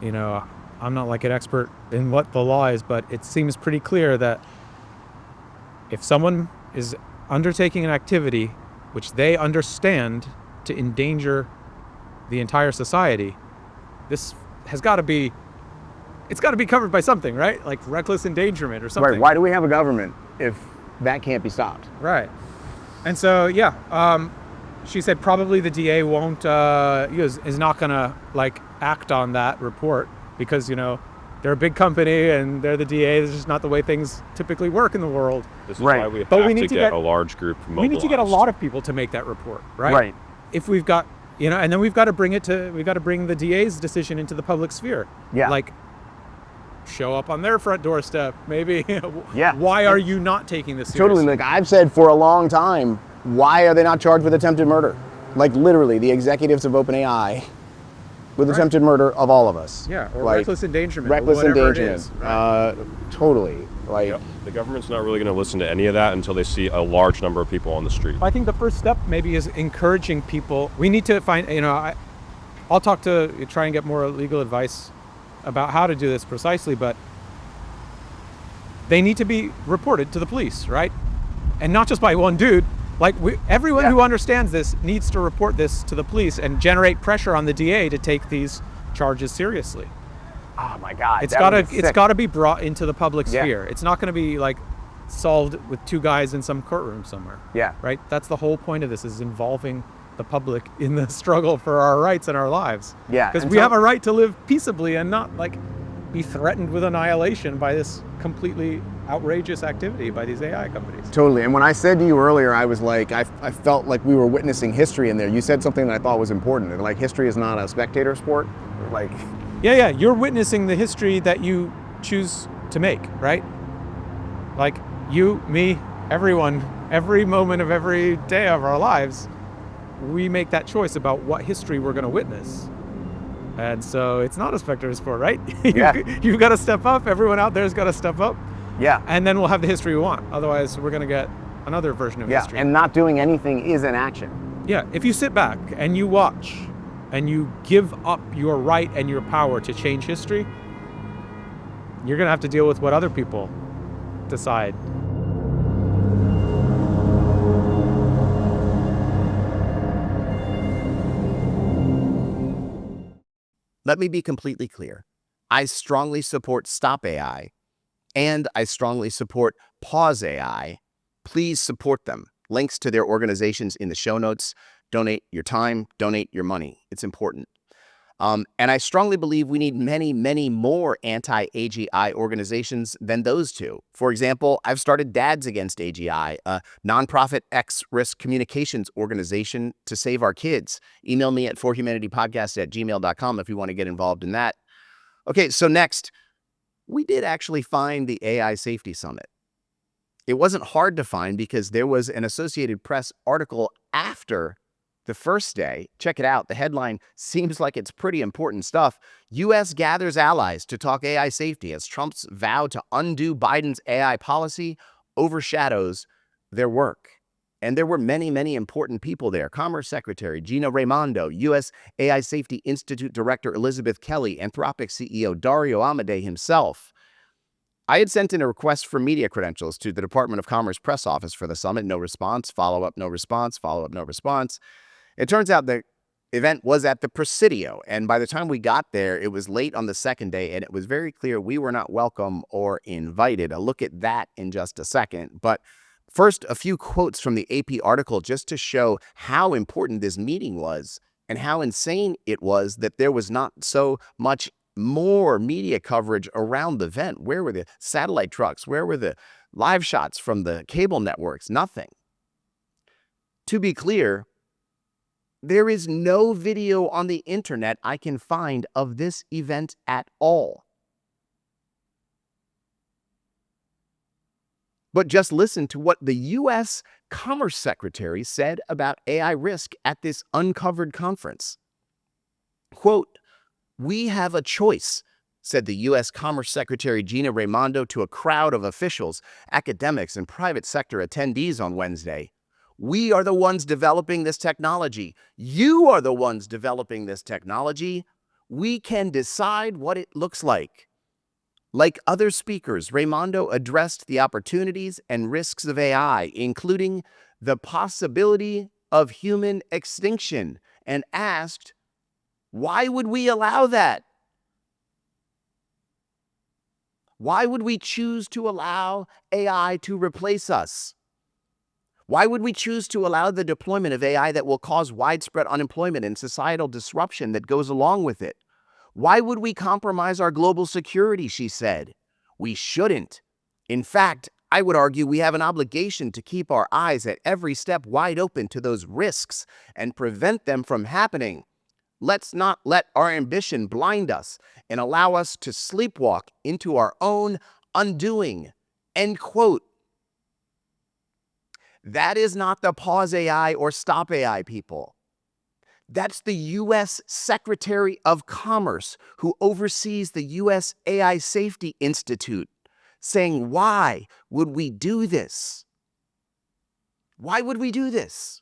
S4: I'm not like an expert in what the law is, but it seems pretty clear that if someone is undertaking an activity which they understand to endanger the entire society, this has got to be, it's got to be covered by something, right? Like reckless endangerment or something.
S1: Right. Why do we have a government if that can't be stopped?
S4: Right. And so, she said probably the DA won't, is not going to act on that report because, they're a big company and they're the DA. This is just not the way things typically work in the world.
S3: This is why we have to get a large group mobilized.
S4: We need to get a lot of people to make that report, right?
S1: Right.
S4: If we've got, and then we've got to bring the DA's decision into the public sphere.
S1: Yeah.
S4: Like, show up on their front doorstep, maybe.
S1: Yeah.
S4: Why are you not taking this seriously?
S1: Totally. Like I've said for a long time, why are they not charged with attempted murder? Like literally, the executives of OpenAI with attempted murder of all of us.
S4: Yeah, or reckless endangerment.
S1: Reckless endangerment.
S4: It is, right?
S1: Totally. Like
S3: the government's not really going to listen to any of that until they see a large number of people on the street.
S4: I think the first step maybe is encouraging people. We need to find, I'll try and get more legal advice about how to do this precisely, but they need to be reported to the police, right? And not just by one dude. Like everyone who understands this needs to report this to the police and generate pressure on the DA to take these charges seriously.
S1: Oh my God!
S4: It's got to be brought into the public sphere. It's not going to be solved with two guys in some courtroom somewhere.
S1: Yeah.
S4: Right. That's the whole point of this, is involving the public in the struggle for our rights and our lives.
S1: Yeah.
S4: Because we have a right to live peaceably and not be threatened with annihilation by this completely outrageous activity by these AI companies.
S1: Totally. And when I said to you earlier, I was like, I felt like we were witnessing history in there. You said something that I thought was important. Like history is not a spectator sport.
S4: Yeah. You're witnessing the history that you choose to make, right? Like you, me, everyone, every moment of every day of our lives, we make that choice about what history we're going to witness. And so it's not a spectator sport, right? You've got to step up. Everyone out there's got to step up.
S1: Yeah.
S4: And then we'll have the history we want. Otherwise, we're going to get another version of history.
S1: And not doing anything is an action.
S4: Yeah. If you sit back and you watch and you give up your right and your power to change history, you're going to have to deal with what other people decide.
S1: Let me be completely clear. I strongly support Stop AI, and I strongly support Pause AI. Please support them. Links to their organizations in the show notes. Donate your time, donate your money. It's important. And I strongly believe we need many, many more anti-AGI organizations than those two. For example, I've started Dads Against AGI, a nonprofit X-risk communications organization to save our kids. Email me at forhumanitypodcast@gmail.com if you want to get involved in that. Okay, so next, we did actually find the AI Safety Summit. It wasn't hard to find because there was an Associated Press article after the first day. Check it out. The headline seems like it's pretty important stuff. U.S. gathers allies to talk AI safety as Trump's vow to undo Biden's AI policy overshadows their work. And there were many, many important people there. Commerce Secretary Gina Raimondo, U.S. AI Safety Institute Director Elizabeth Kelly, Anthropic CEO Dario Amodei himself. I had sent in a request for media credentials to the Department of Commerce press office for the summit. No response. Follow-up, no response. Follow-up, no response. It turns out the event was at the Presidio, and by the time we got there, it was late on the second day, and it was very clear we were not welcome or invited. I'll look at that in just a second. But first, a few quotes from the AP article just to show how important this meeting was and how insane it was that there was not so much more media coverage around the event. Where were the satellite trucks? Where were the live shots from the cable networks? Nothing. To be clear, there is no video on the internet I can find of this event at all. But just listen to what the U.S. Commerce Secretary said about AI risk at this uncovered conference. Quote, "We have a choice," said the U.S. Commerce Secretary Gina Raimondo to a crowd of officials, academics, and private sector attendees on Wednesday. "We are the ones developing this technology. You are the ones developing this technology. We can decide what it looks like." Like other speakers, Raimondo addressed the opportunities and risks of AI, including the possibility of human extinction, and asked, why would we allow that? Why would we choose to allow AI to replace us? Why would we choose to allow the deployment of AI that will cause widespread unemployment and societal disruption that goes along with it? Why would we compromise our global security, she said. We shouldn't. In fact, I would argue we have an obligation to keep our eyes at every step wide open to those risks and prevent them from happening. Let's not let our ambition blind us and allow us to sleepwalk into our own undoing. End quote. That is not the Pause AI or Stop AI people. That's the U.S. Secretary of Commerce who oversees the U.S. AI Safety Institute saying, why would we do this? Why would we do this?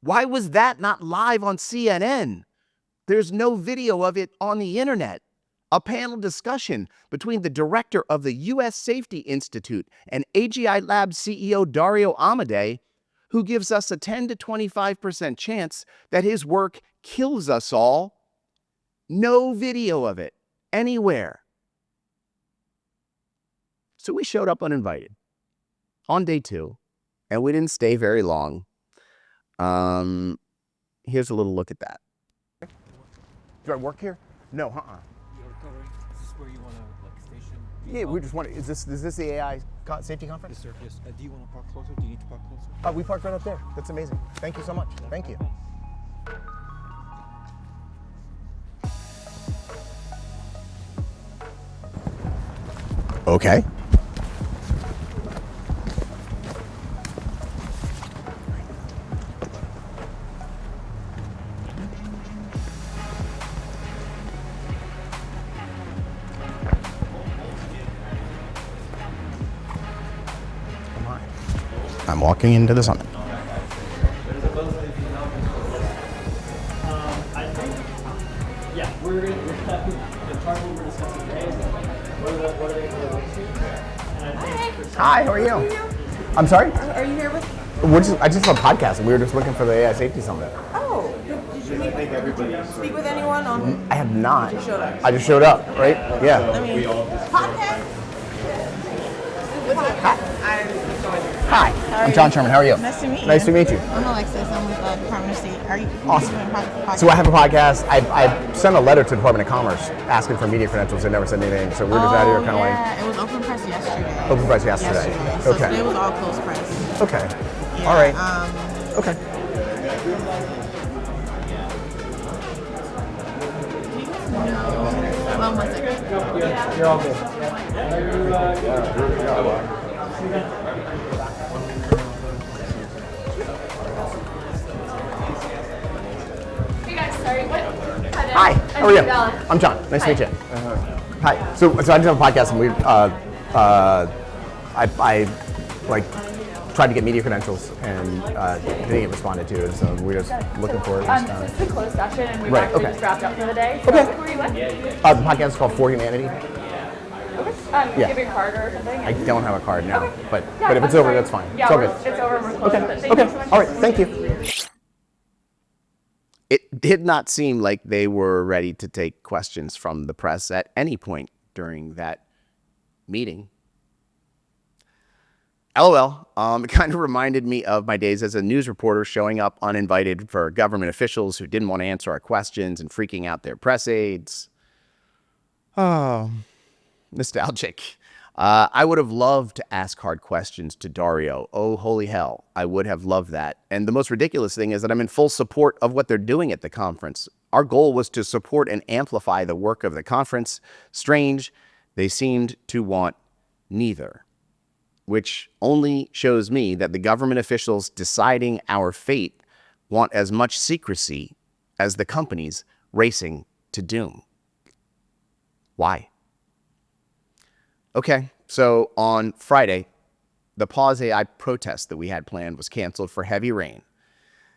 S1: Why was that not live on CNN? There's no video of it on the internet. A panel discussion between the director of the U.S. Safety Institute and AGI Labs CEO Dario Amodei, who gives us a 10 to 25% chance that his work kills us all. No video of it anywhere. So we showed up uninvited on day 2, and we didn't stay very long. Here's a little look at that. Do I work here? No,
S5: You're covering. Is this where you want to station?
S1: Yeah, we just want to. Is this the AI safety conference?
S5: Yes, sir. Yes. Do you want to park closer? Do you need to park closer?
S1: We parked right up there. That's amazing. Thank you so much. Thank you. Okay. I'm walking into the summit. Hi, how are you? I'm sorry?
S8: Are you here with?
S1: I just saw a podcast and we were just looking for the AI Safety Summit.
S8: Oh, did you speak with anyone on?
S1: I have not.
S8: You showed up.
S1: I just showed up, right? Yeah.
S8: I mean, podcast.
S1: Hi, I'm John Sherman. How are you?
S8: Nice to meet you.
S1: Nice to meet you.
S8: I'm Alexis. I'm with the Department of State. Are you
S1: Awesome.
S8: doing a podcast?
S1: So I have a podcast. I sent a letter to the Department of Commerce asking for media credentials. They never sent anything. So we're just out here kind of
S8: yeah. It was open press yesterday.
S1: Open press yesterday.
S8: So
S1: Okay.
S8: today was all closed press.
S1: Okay.
S8: Yeah,
S1: All right. Okay.
S8: One second.
S1: You're all good.
S9: Sorry, what?
S1: Hi, how are you? I'm John. Nice to meet you. Hi. So I just have a podcast, and we I like tried to get media credentials and didn't get responded to, so we're just looking for it.
S9: So it's a closed session, and we've
S1: Right,
S9: actually
S1: okay.
S9: just wrapped up for the day. So
S1: Okay.
S9: who are you with?
S1: The podcast is called For Humanity.
S9: Okay.
S1: Yeah.
S9: Give your card or something.
S1: I don't have a card now,
S9: Okay.
S1: but
S9: Yeah,
S1: if it's
S9: I'm
S1: over,
S9: sorry.
S1: that's fine.
S9: Yeah,
S1: it's all good.
S9: it's over. We're closed.
S1: Okay.
S9: But thank
S1: Okay.
S9: you so much.
S1: All right. Thank you. It did not seem like they were ready to take questions from the press at any point during that meeting. LOL. It kind of reminded me of my days as a news reporter showing up uninvited for government officials who didn't want to answer our questions and freaking out their press aides. Oh, nostalgic. I would have loved to ask hard questions to Dario. Oh, holy hell. I would have loved that. And the most ridiculous thing is that I'm in full support of what they're doing at the conference. Our goal was to support and amplify the work of the conference. Strange, they seemed to want neither, which only shows me that the government officials deciding our fate want as much secrecy as the companies racing to doom. Why? Okay, so on Friday, the Pause AI protest that we had planned was canceled for heavy rain.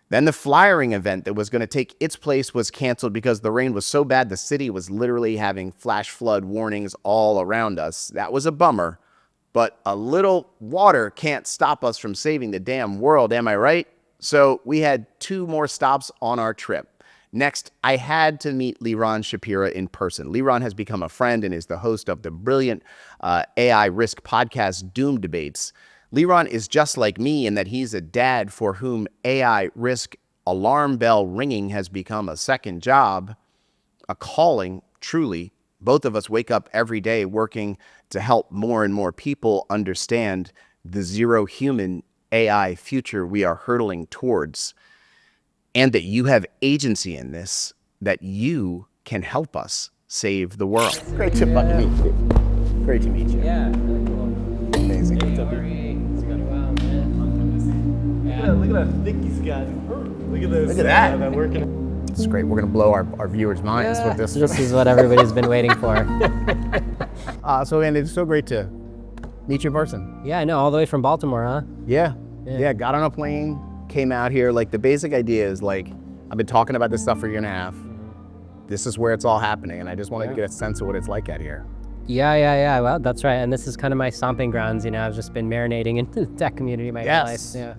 S1: Then the flyering event that was going to take its place was canceled because the rain was so bad the city was literally having flash flood warnings all around us. That was a bummer, but a little water can't stop us from saving the damn world, am I right? So we had 2 more stops on our trip. Next, I had to meet Liron Shapira in person. Liron has become a friend and is the host of the brilliant AI risk podcast Doom Debates. Liron is just like me in that he's a dad for whom AI risk alarm bell ringing has become a second job, a calling, truly. Both of us wake up every day working to help more and more people understand the zero human AI future we are hurtling towards. And that you have agency in this, that you can help us save the world. Great to fucking meet you. Great to meet you.
S6: Yeah, really cool.
S1: Amazing.
S6: Hey, wow, man.
S5: Look at that thick he's got. Look at this.
S1: Look at that.
S5: That working.
S1: It's great. We're going to blow our viewers' minds with this.
S6: This is what everybody's been waiting for.
S1: And it's so great to meet you in person.
S6: Yeah, I know, all the way from Baltimore, huh?
S1: Yeah, got on a plane, came out here. Like, the basic idea is, like, I've been talking about this stuff for a year and a half. This is where it's all happening, and I just wanted to get a sense of what it's like out here.
S6: Yeah. Well, that's right. And this is kind of my stomping grounds. You know, I've just been marinating in the tech community my whole life. Yeah.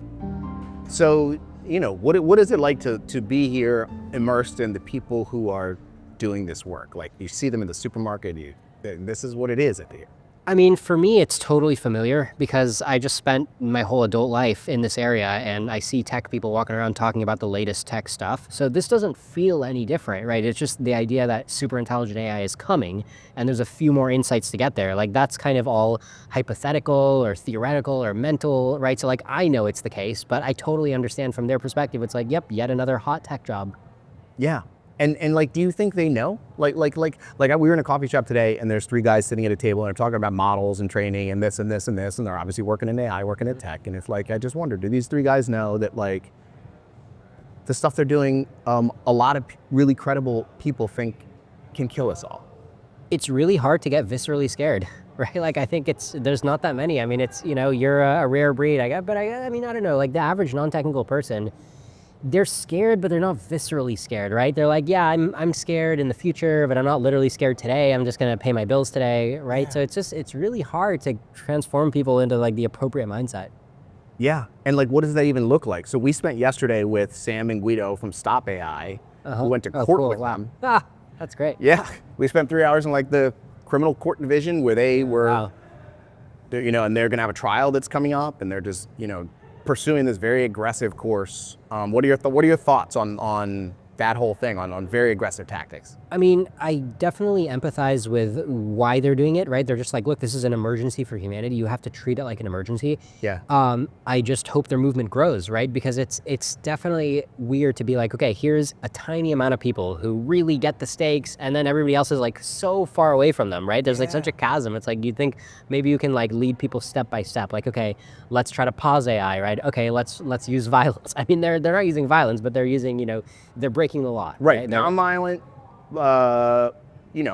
S1: So, what is it like to be here immersed in the people who are doing this work? Like, you see them in the supermarket, this is what it is at here.
S6: I mean, for me, it's totally familiar because I just spent my whole adult life in this area and I see tech people walking around talking about the latest tech stuff. So this doesn't feel any different, right? It's just the idea that super intelligent AI is coming and there's a few more insights to get there. Like, that's kind of all hypothetical or theoretical or mental, right? So, like, I know it's the case, but I totally understand from their perspective. It's like, yep, yet another hot tech job.
S1: Yeah. And like, do you think they know? Like we were in a coffee shop today and there's 3 guys sitting at a table and they're talking about models and training and this and this and this, and they're obviously working in AI, working in tech. And it's like, I just wonder, do these 3 guys know that, like, the stuff they're doing, a lot of really credible people think can kill us all?
S6: It's really hard to get viscerally scared, right? Like, I think there's not that many. I mean, you're a rare breed. I mean, I don't know, like the average non-technical person, they're scared, but they're not viscerally scared, right? They're like, yeah, I'm scared in the future, but I'm not literally scared today. I'm just gonna pay my bills today, right? Yeah. So it's really hard to transform people into, like, the appropriate mindset.
S1: Yeah, and, like, what does that even look like? So we spent yesterday with Sam and Guido from Stop AI, who went to court with them.
S6: Ah, that's great.
S1: Yeah, we spent 3 hours in, like, the criminal court division where they were, and they're gonna have a trial that's coming up, and they're just, pursuing this very aggressive course. What are your thoughts on that whole thing, on very aggressive tactics?
S6: I mean, I definitely empathize with why they're doing it, right? They're just like, look, this is an emergency for humanity. You have to treat it like an emergency.
S1: Yeah.
S6: I just hope their movement grows, right? Because it's definitely weird to be like, okay, here's a tiny amount of people who really get the stakes, and then everybody else is, like, so far away from them, right? There's like such a chasm. It's like, you think maybe you can, like, lead people step by step. Like, okay, let's try to pause AI, right? Okay, let's use violence. I mean, they're not using violence, but they're using, they're breaking breaking the law.
S1: Right.
S6: They're-
S1: Nonviolent,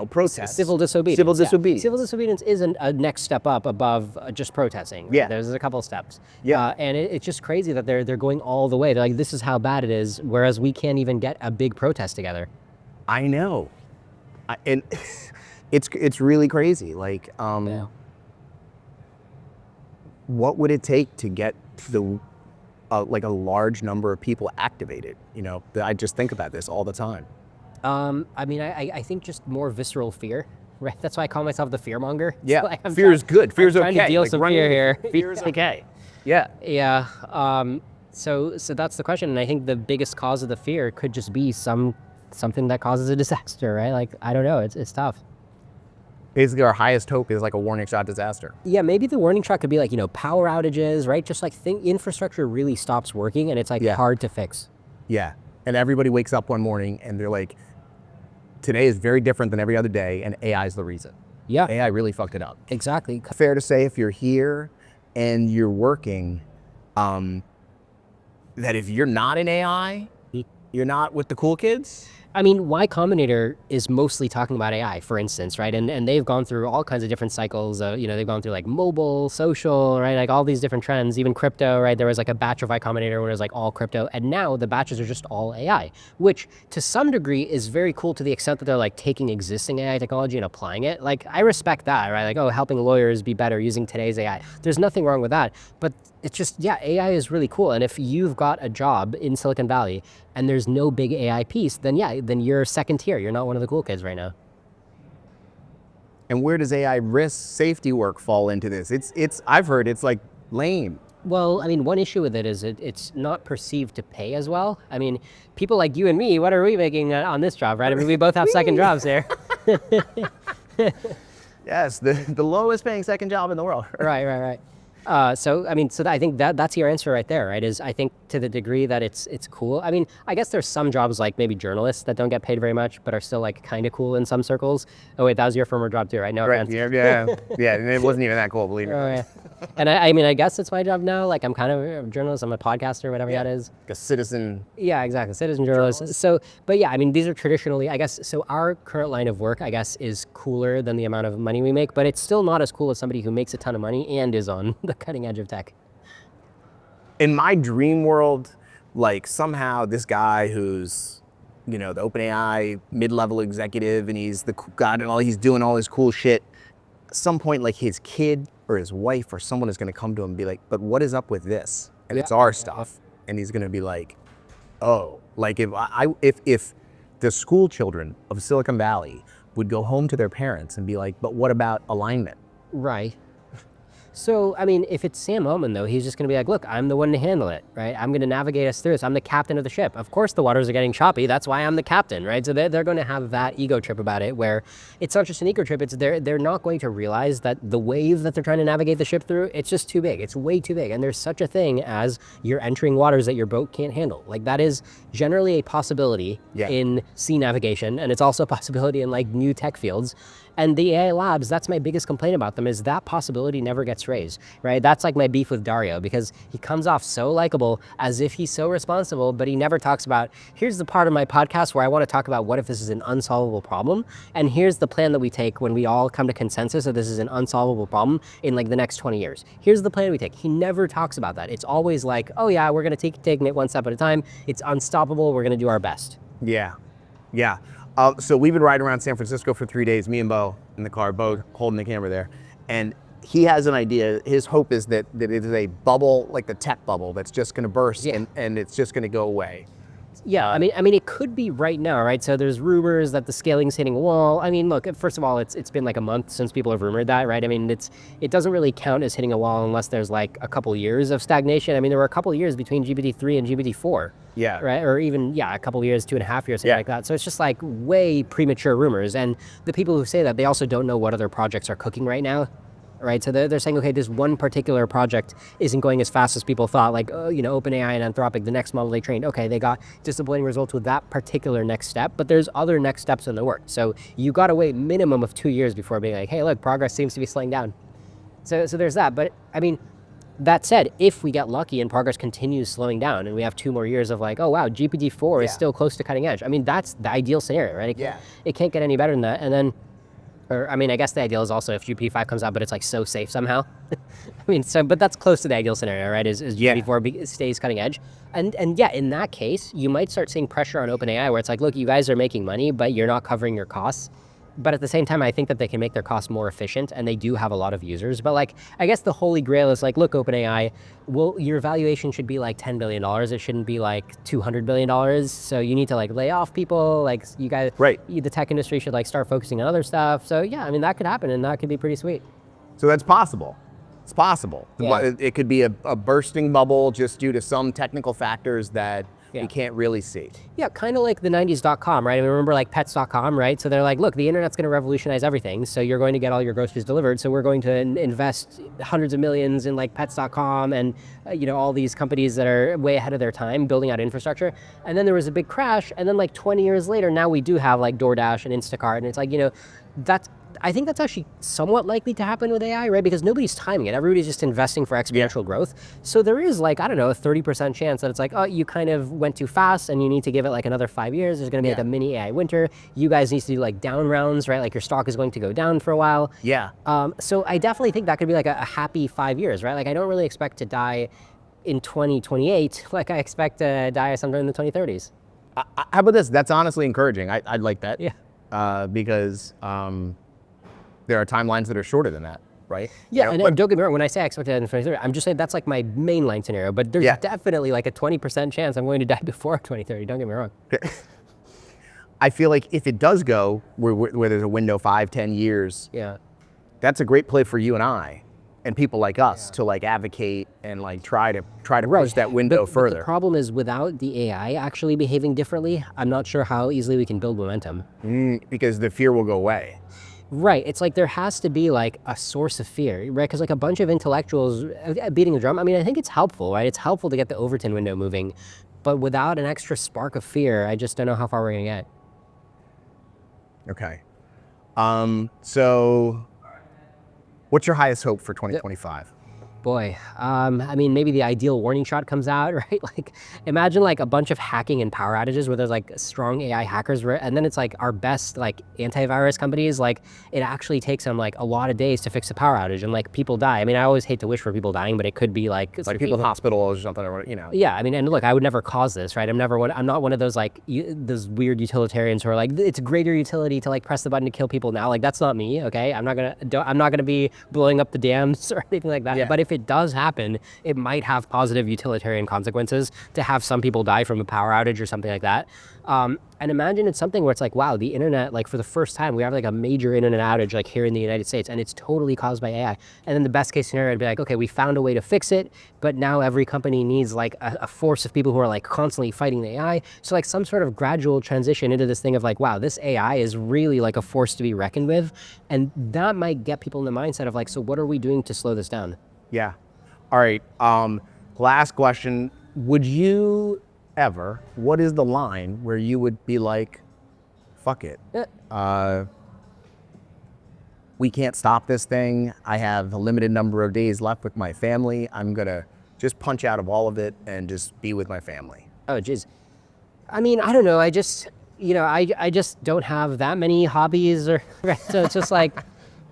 S1: protests.
S6: Civil disobedience.
S1: Civil
S6: yeah.
S1: disobedience.
S6: Civil disobedience is a next step up above just protesting. Right?
S1: Yeah.
S6: There's a couple of steps.
S1: Yeah.
S6: And it's just crazy that they're going all the way. They're like, this is how bad it is, whereas we can't even get a big protest together.
S1: I know. And it's really crazy. Like,
S6: Yeah.
S1: what would it take to get like a large number of people activated? I just think about this all the time.
S6: I mean, I think just more visceral fear. Right. That's why I call myself the fearmonger.
S1: Yeah.
S6: Like,
S1: Fear is good. Fear's
S6: I'm trying
S1: okay.
S6: to deal
S1: Like,
S6: some
S1: running-
S6: fear here.
S1: Fear is okay. Yeah.
S6: Yeah. So that's the question, and I think the biggest cause of the fear could just be something that causes a disaster, right? Like, I don't know. It's tough.
S1: Basically, our highest hope is like a warning shot disaster.
S6: Yeah, maybe the warning shot could be like, power outages, right? Just like infrastructure really stops working and it's like hard to fix.
S1: Yeah. And everybody wakes up one morning and they're like, today is very different than every other day, and AI is the reason.
S6: Yeah.
S1: AI really fucked it up.
S6: Exactly.
S1: Fair to say, if you're here and you're working, that if you're not in AI, you're not with the cool kids.
S6: I mean, Y Combinator is mostly talking about AI, for instance, right? And they've gone through all kinds of different cycles. They've gone through like mobile, social, right? Like all these different trends, even crypto, right? There was like a batch of Y Combinator where it was like all crypto. And now the batches are just all AI, which to some degree is very cool to the extent that they're like taking existing AI technology and applying it. Like, I respect that, right? Like, helping lawyers be better using today's AI. There's nothing wrong with that. But it's just, AI is really cool. And if you've got a job in Silicon Valley and there's no big AI piece, then you're second tier. You're not one of the cool kids right now.
S1: And where does AI risk safety work fall into this? I've heard it's like lame.
S6: Well, I mean, one issue with it is it's not perceived to pay as well. I mean, people like you and me, what are we making on this job, right? I mean, we both have second jobs here.
S1: Yes, the lowest paying second job in the world.
S6: Right. So I think that's your answer right there, right? Is I think to the degree that it's cool. I mean, I guess there's some jobs like maybe journalists that don't get paid very much, but are still like kind of cool in some circles. Oh wait, that was your former job too, right? No offense.
S1: Yeah. And it wasn't even that cool, believe me.
S6: Oh, yeah. And I mean, I guess it's my job now. Like, I'm kind of a journalist. I'm a podcaster, whatever that is.
S1: Like a citizen.
S6: Yeah, exactly. Citizen journalist. So, but yeah, I mean, these are traditionally, I guess, so our current line of work, I guess, is cooler than the amount of money we make, but it's still not as cool as somebody who makes a ton of money and is on the cutting edge of tech.
S1: In my dream world, like somehow this guy who's, the OpenAI mid-level executive, and he's the guy and he's doing all this cool shit. At some point, like his kid or his wife or someone is going to come to him and be like, but what is up with this? And it's our stuff. And he's going to be like, oh, like if the school children of Silicon Valley would go home to their parents and be like, but what about alignment?
S6: Right. So, I mean, if it's Sam Altman, though, he's just going to be like, look, I'm the one to handle it, right? I'm going to navigate us through this. I'm the captain of the ship. Of course the waters are getting choppy. That's why I'm the captain, right? So they're going to have that ego trip about it, where it's not just an ego trip. It's they're not going to realize that the wave that they're trying to navigate the ship through, it's just too big. It's way too big. And there's such a thing as you're entering waters that your boat can't handle. Like, that is generally a possibility in sea navigation. And it's also a possibility in like new tech fields. And the AI labs, that's my biggest complaint about them, is that possibility never gets raised, right? That's like my beef with Dario, because he comes off so likable as if he's so responsible, but he never talks about, here's the part of my podcast where I want to talk about what if this is an unsolvable problem, and here's the plan that we take when we all come to consensus that this is an unsolvable problem in like the next 20 years. Here's the plan we take. He never talks about that. It's always like, oh yeah, we're going to taking it one step at a time. It's unstoppable. We're going to do our best.
S1: Yeah. So we've been riding around San Francisco for 3 days, me and Beau in the car, Beau holding the camera there. And he has an idea. His hope is that it is a bubble, like the tech bubble, that's just going to burst and it's just going to go away.
S6: Yeah, I mean, it could be right now, right? So there's rumors that the scaling's hitting a wall. I mean, look, first of all, it's been like a month since people have rumored that, right? I mean, it doesn't really count as hitting a wall unless there's like a couple years of stagnation. I mean, there were a couple years between GPT-3 and GPT-4.
S1: Yeah.
S6: Right? Or even, a couple years, 2.5 years, something like that. So it's just like way premature rumors. And the people who say that, they also don't know what other projects are cooking right now. Right, so they're saying, okay, this one particular project isn't going as fast as people thought. Like, OpenAI and Anthropic, the next model they trained, okay, they got disappointing results with that particular next step, but there's other next steps in the work. So you got to wait minimum of 2 years before being like, hey, look, progress seems to be slowing down. So there's that. But I mean, That said, if we get lucky and progress continues slowing down and we have 2 more years of like, oh wow, GPT-4 is still close to cutting edge. I mean, that's the ideal scenario, right? It can't get any better than that. And then, or I mean, I guess the ideal is also if GPT-5 comes out, but it's like so safe somehow. I mean, but that's close to the ideal scenario, right? Is GPT-4 stays cutting edge. And yeah, in that case, you might start seeing pressure on OpenAI where it's like, look, you guys are making money, but you're not covering your costs. But at the same time, I think that they can make their costs more efficient, and they do have a lot of users. But like, I guess the holy grail is like, look, OpenAI, well, your valuation should be like $10 billion. It shouldn't be like $200 billion. So you need to like lay off people. Like you guys, the tech industry should like start focusing on other stuff. So yeah, I mean, that could happen, and that could be pretty sweet.
S1: So that's possible. It's possible.
S6: Yeah.
S1: It could be a bursting bubble just due to some technical factors that we can't really see.
S6: Yeah, kind of like the 90s.com, right? I mean, remember like pets.com, right? So they're like, look, the internet's going to revolutionize everything. So you're going to get all your groceries delivered. So we're going to invest hundreds of millions in like pets.com and, all these companies that are way ahead of their time building out infrastructure. And then there was a big crash. And then like 20 years later, now we do have like DoorDash and Instacart. And it's like, I think that's actually somewhat likely to happen with AI, right? Because nobody's timing it. Everybody's just investing for exponential growth. So there is like, I don't know, a 30% chance that it's like, oh, you kind of went too fast and you need to give it like another 5 years. There's going to be like a mini AI winter. You guys need to do like down rounds, right? Like your stock is going to go down for a while.
S1: Yeah.
S6: So I definitely think that could be like a happy 5 years, right? Like I don't really expect to die in 2028. Like I expect to die sometime in the 2030s.
S1: How about this? That's honestly encouraging. I'd like that.
S6: Yeah.
S1: Because there are timelines that are shorter than that, right?
S6: Yeah, and don't get me wrong, when I say I expect to die in 2030, I'm just saying that's like my mainline scenario, but there's definitely like a 20% chance I'm going to die before 2030, don't get me wrong.
S1: I feel like if it does go where there's a window 5-10 years, that's a great play for you and I and people like us to like advocate and like try to push that window further.
S6: But the problem is without the AI actually behaving differently, I'm not sure how easily we can build momentum.
S1: Because the fear will go away.
S6: Right, it's like there has to be like a source of fear, right? Because like a bunch of intellectuals beating the drum, I mean, I think it's helpful, right? It's helpful to get the Overton window moving, but without an extra spark of fear, I just don't know how far we're gonna get.
S1: Okay. So what's your highest hope for 2025?
S6: Boy, I mean, maybe the ideal warning shot comes out, right? Like, imagine like a bunch of hacking and power outages where there's like strong AI hackers, and then it's like our best like antivirus companies, like it actually takes them like a lot of days to fix a power outage and like people die. I mean, I always hate to wish for people dying, but it could be like
S1: people in hospitals or something, or
S6: Yeah, I mean, and look, I would never cause this, right? I'm not one of those like those weird utilitarians who are like, it's greater utility to like press the button to kill people now. Like that's not me, okay? I'm not gonna be blowing up the dams or anything like that.
S1: Yeah.
S6: But if it does happen, it might have positive utilitarian consequences to have some people die from a power outage or something like that. And imagine it's something where it's like, wow, the internet, like for the first time, we have like a major internet outage like here in the United States, and it's totally caused by AI. And then the best case scenario would be like, okay, we found a way to fix it, but now every company needs like a force of people who are like constantly fighting the AI. So like some sort of gradual transition into this thing of like, wow, this AI is really like a force to be reckoned with. And that might get people in the mindset of like, so what are we doing to slow this down?
S1: Yeah. All right. Last question. Would you ever, what is the line where you would be like, fuck it. We can't stop this thing. I have a limited number of days left with my family. I'm going to just punch out of all of it and just be with my family.
S6: Oh, geez. I mean, I don't know. I just don't have that many hobbies so it's just like,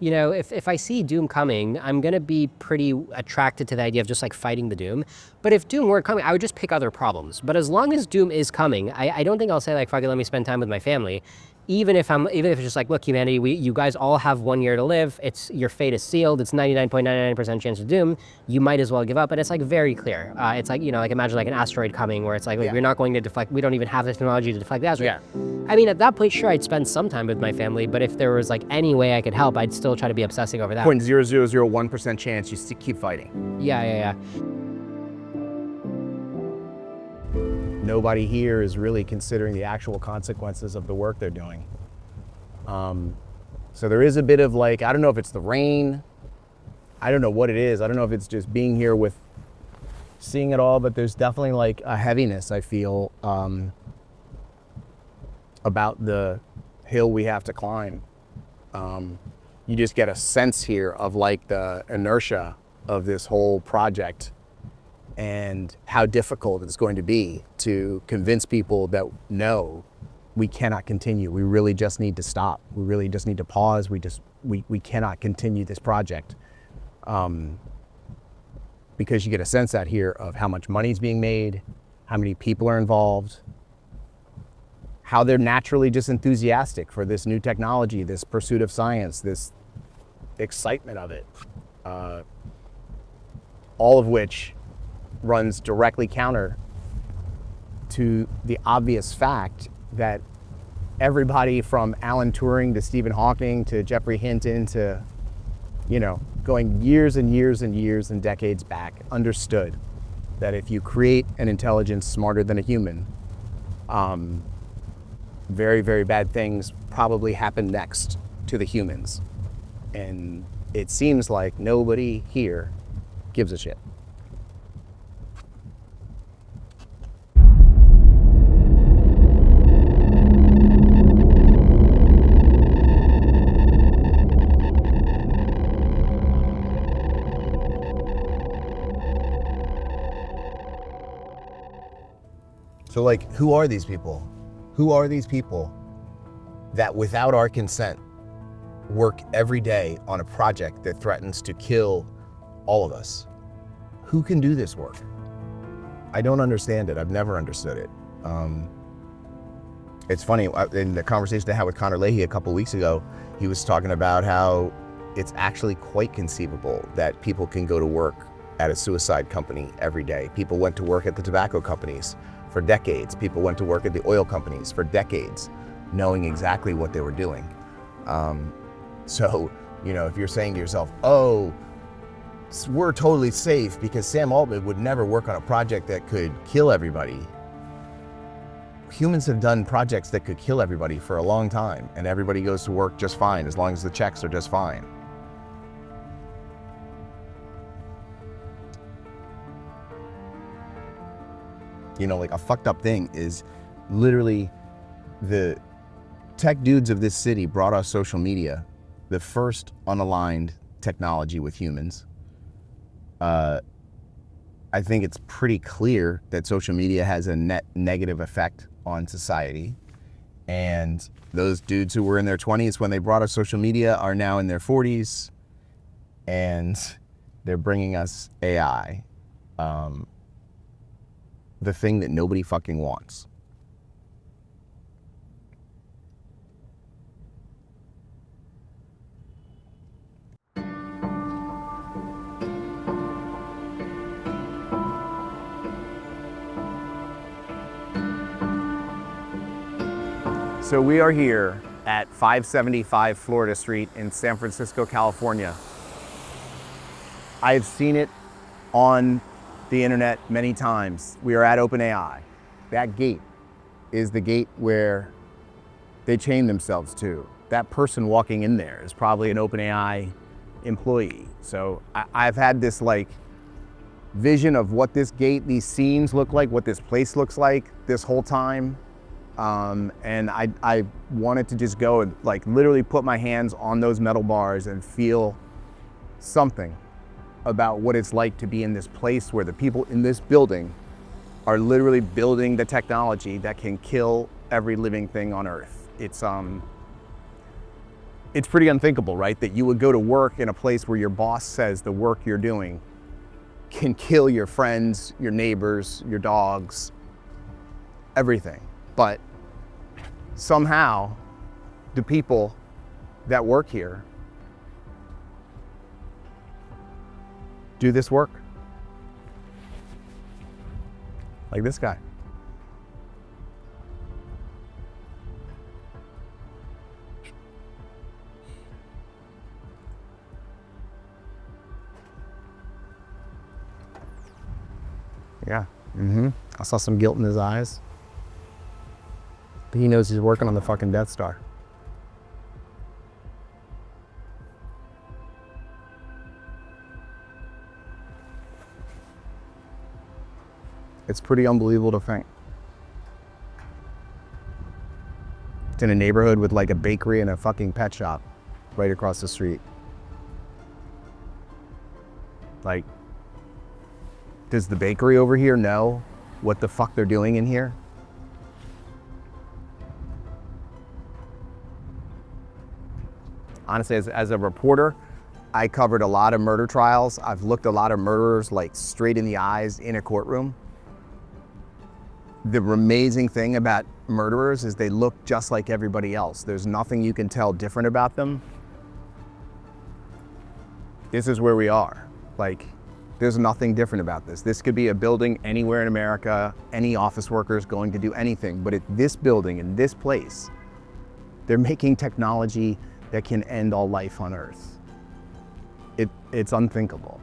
S6: if I see doom coming, I'm going to be pretty attracted to the idea of just like fighting the doom. But if doom weren't coming, I would just pick other problems. But as long as doom is coming, I don't think I'll say like, fuck it, let me spend time with my family. Even if it's just like, look, humanity, you guys all have 1 year to live. Your fate is sealed. It's 99.99% chance of doom. You might as well give up. And it's like very clear. It's like, like imagine like an asteroid coming where it's like, we're not going to deflect. We don't even have the technology to deflect the asteroid. Yeah. I mean, at that point, sure, I'd spend some time with my family. But if there was like any way I could help, I'd still try to be obsessing over that.
S1: 0.0001% chance you keep fighting.
S6: Yeah.
S1: Nobody here is really considering the actual consequences of the work they're doing. So there is a bit of like, I don't know if it's the rain. I don't know what it is. I don't know if it's just being here with seeing it all, but there's definitely like a heaviness I feel about the hill we have to climb. You just get a sense here of like the inertia of this whole project and how difficult it's going to be to convince people that no, we cannot continue. We really just need to stop. We really just need to pause. We cannot continue this project. Because you get a sense out here of how much money is being made, how many people are involved, how they're naturally just enthusiastic for this new technology, this pursuit of science, this excitement of it, all of which runs directly counter to the obvious fact that everybody from Alan Turing to Stephen Hawking to Geoffrey Hinton to, going years and years and years and decades back, understood that if you create an intelligence smarter than a human, very, very bad things probably happen next to the humans. And it seems like nobody here gives a shit. So like, who are these people? Who are these people that without our consent work every day on a project that threatens to kill all of us? Who can do this work? I don't understand it. I've never understood it. It's funny, in the conversation I had with Connor Leahy a couple weeks ago, he was talking about how it's actually quite conceivable that people can go to work at a suicide company every day. People went to work at the tobacco companies for decades. People went to work at the oil companies for decades, knowing exactly what they were doing. So, if you're saying to yourself, oh, we're totally safe because Sam Altman would never work on a project that could kill everybody. Humans have done projects that could kill everybody for a long time, and everybody goes to work just fine as long as the checks are just fine. Like a fucked up thing is literally the tech dudes of this city brought us social media, the first unaligned technology with humans. I think it's pretty clear that social media has a net negative effect on society. And those dudes who were in their 20s when they brought us social media are now in their 40s, and they're bringing us AI. The thing that nobody fucking wants. So we are here at 575 Florida Street in San Francisco, California. I've seen it on the internet many times. We are at OpenAI. That gate is the gate where they chain themselves to. That person walking in there is probably an OpenAI employee. So I've had this vision of what this gate, these scenes look like, what this place looks like this whole time. And I wanted to just go and literally put my hands on those metal bars and feel something about what it's like to be in this place where the people in this building are literally building the technology that can kill every living thing on Earth. It's pretty unthinkable, right? That you would go to work in a place where your boss says the work you're doing can kill your friends, your neighbors, your dogs, everything. But somehow the people that work here do this work. Like this guy. Yeah. I saw some guilt in his eyes. But he knows he's working on the fucking Death Star. It's pretty unbelievable to think. It's in a neighborhood with a bakery and a fucking pet shop right across the street. Like, does the bakery over here know what the fuck they're doing in here? Honestly, as a reporter, I covered a lot of murder trials. I've looked a lot of murderers like straight in the eyes in a courtroom. The amazing thing about murderers is they look just like everybody else. There's nothing you can tell different about them. This is where we are. Like, there's nothing different about this. This could be a building anywhere in America, any office worker is going to do anything, but at this building, in this place, they're making technology that can end all life on Earth. It's unthinkable.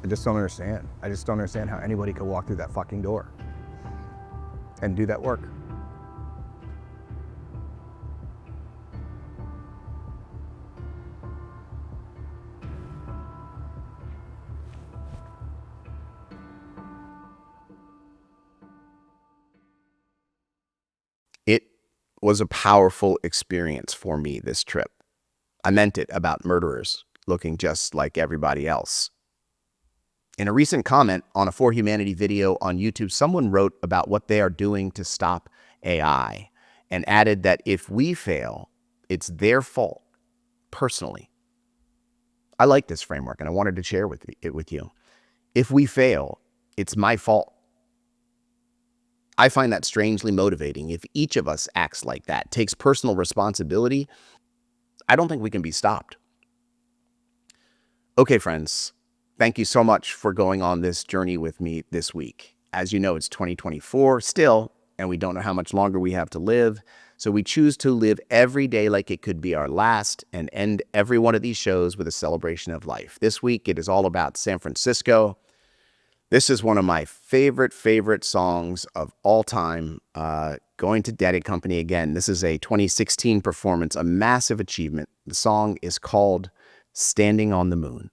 S1: I just don't understand. I just don't understand how anybody could walk through that fucking door and do that work. It was a powerful experience for me, this trip. I meant it about murderers looking just like everybody else. In a recent comment on a For Humanity video on YouTube, someone wrote about what they are doing to stop AI and added that if we fail, it's their fault, personally. I like this framework and I wanted to share it with you. If we fail, it's my fault. I find that strangely motivating. If each of us acts like that, takes personal responsibility, I don't think we can be stopped. Okay, friends. Thank you so much for going on this journey with me this week. As you know, it's 2024 still, and we don't know how much longer we have to live. So we choose to live every day like it could be our last and end every one of these shows with a celebration of life. This week, it is all about San Francisco. This is one of my favorite songs of all time. Going to Dead Company again. This is a 2016 performance, a massive achievement. The song is called Standing on the Moon.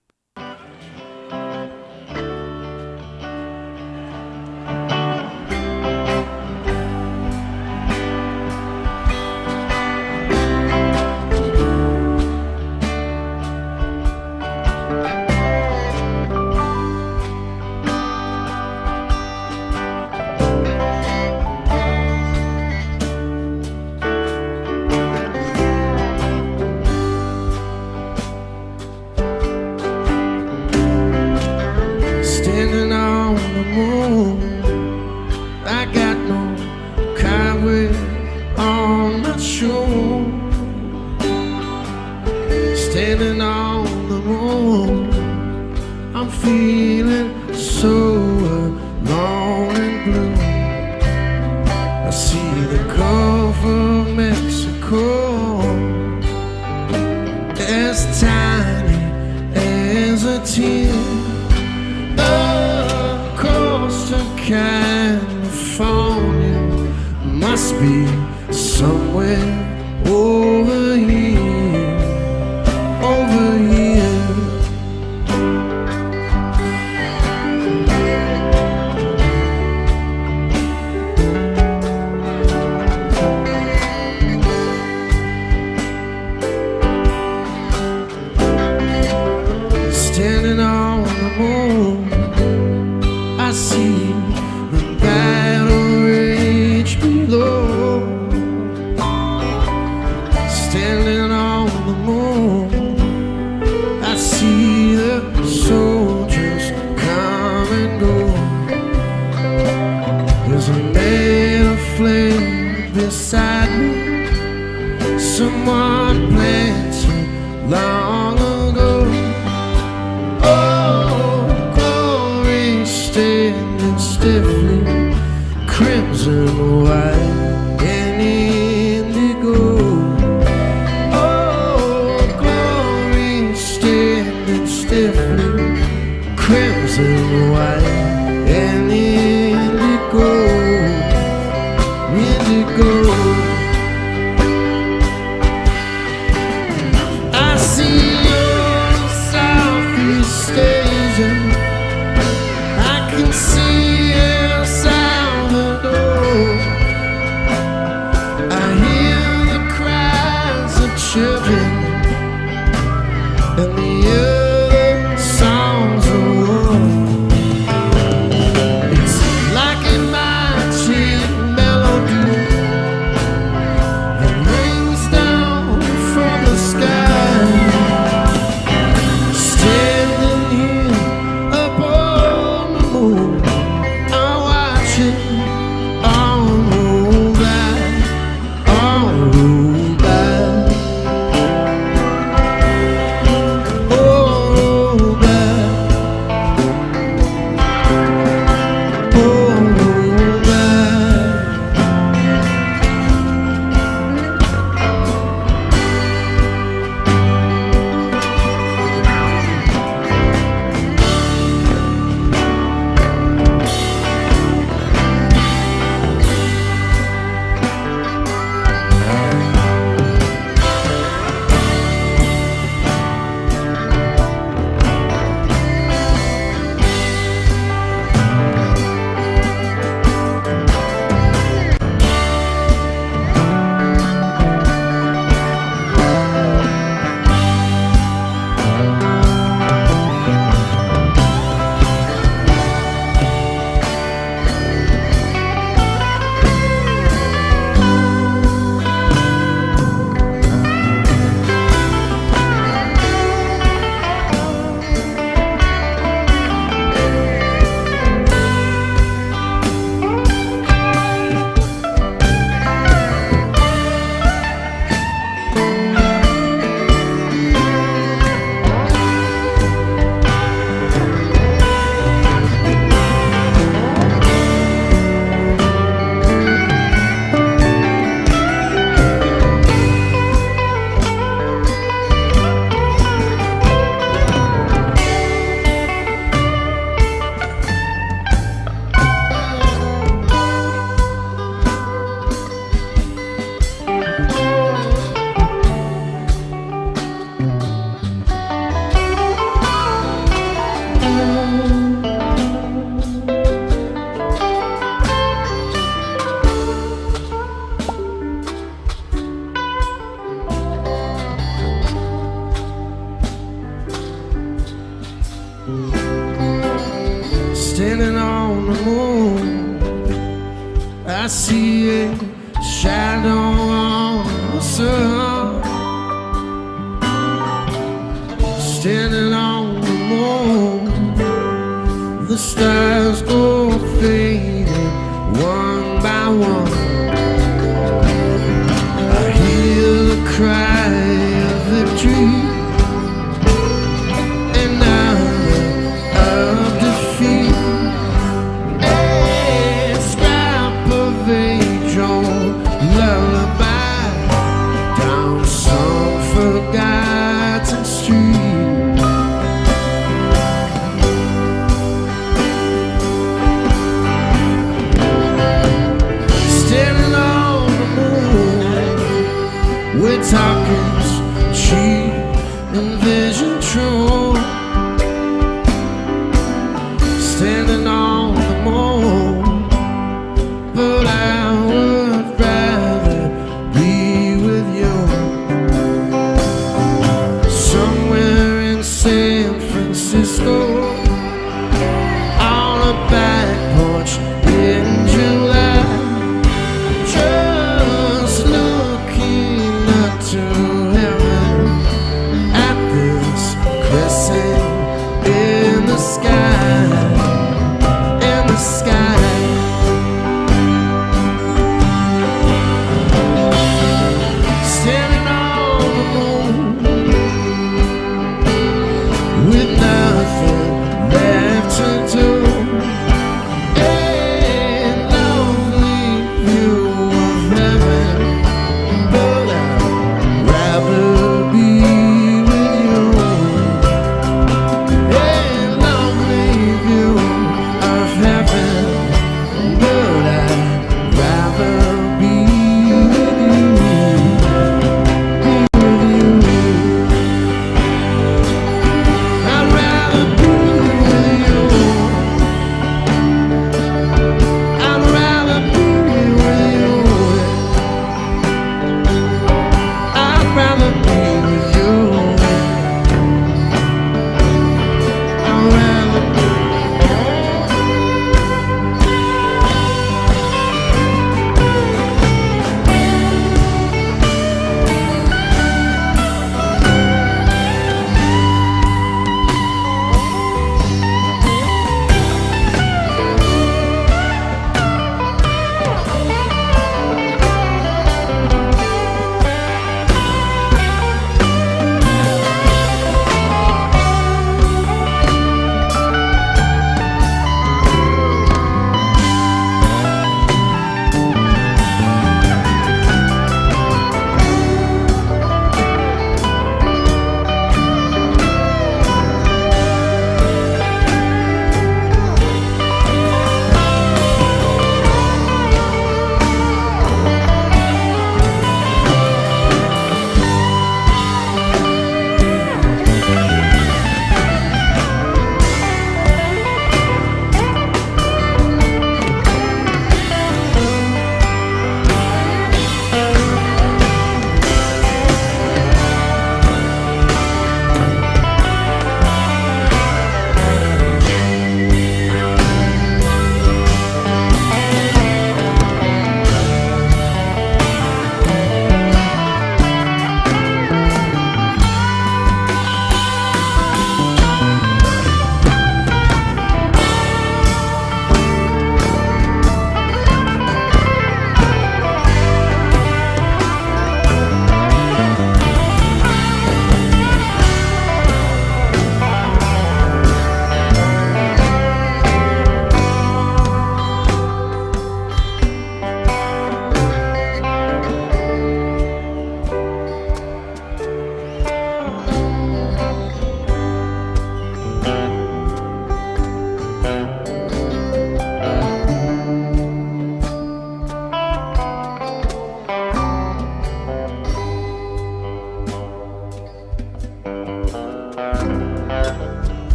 S10: Standing on the moon, I'm feeling so alone and blue. I see the Gulf of Mexico as tiny as a tear. Across to California must be somewhere over here. Over here, standing on the moon, I see the battle rage below. Standing on the moon, I see the soldiers come and go. There's a man of flame beside me, someone planted long ago. Oh, glory standing stiffly, crimson, white, and indigo. Stiffly, crimson, white, and indigo, indigo. Standing on the moon, I see a shadow on the sun. Standing on the moon, the stars go fading one by one. I hear the cry of victory and of defeat. A scrap of age old lullaby down some forgotten street. Standing on the moon, we're talking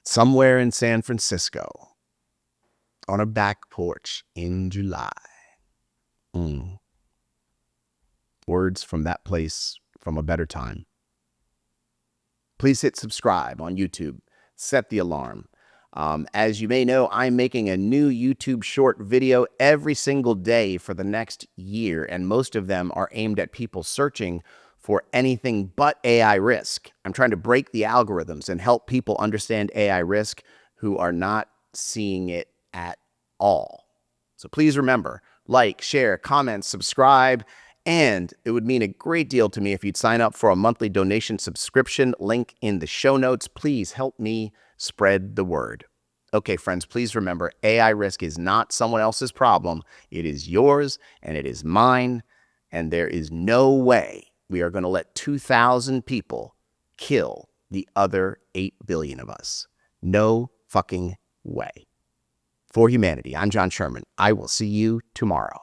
S1: Somewhere in San Francisco, on a back porch in July. Words from that place from a better time. Please hit subscribe on YouTube. Set the alarm. As you may know, I'm making a new YouTube short video every single day for the next year, and most of them are aimed at people searching for anything but AI risk. I'm trying to break the algorithms and help people understand AI risk who are not seeing it at all. So please remember, like, share, comment, subscribe, and it would mean a great deal to me if you'd sign up for a monthly donation subscription, link in the show notes. Please help me spread the word. Okay, friends, please remember, AI risk is not someone else's problem. It is yours and it is mine, and there is no way we are going to let 2,000 people kill the other 8 billion of us. No fucking way. For humanity, I'm John Sherman. I will see you tomorrow.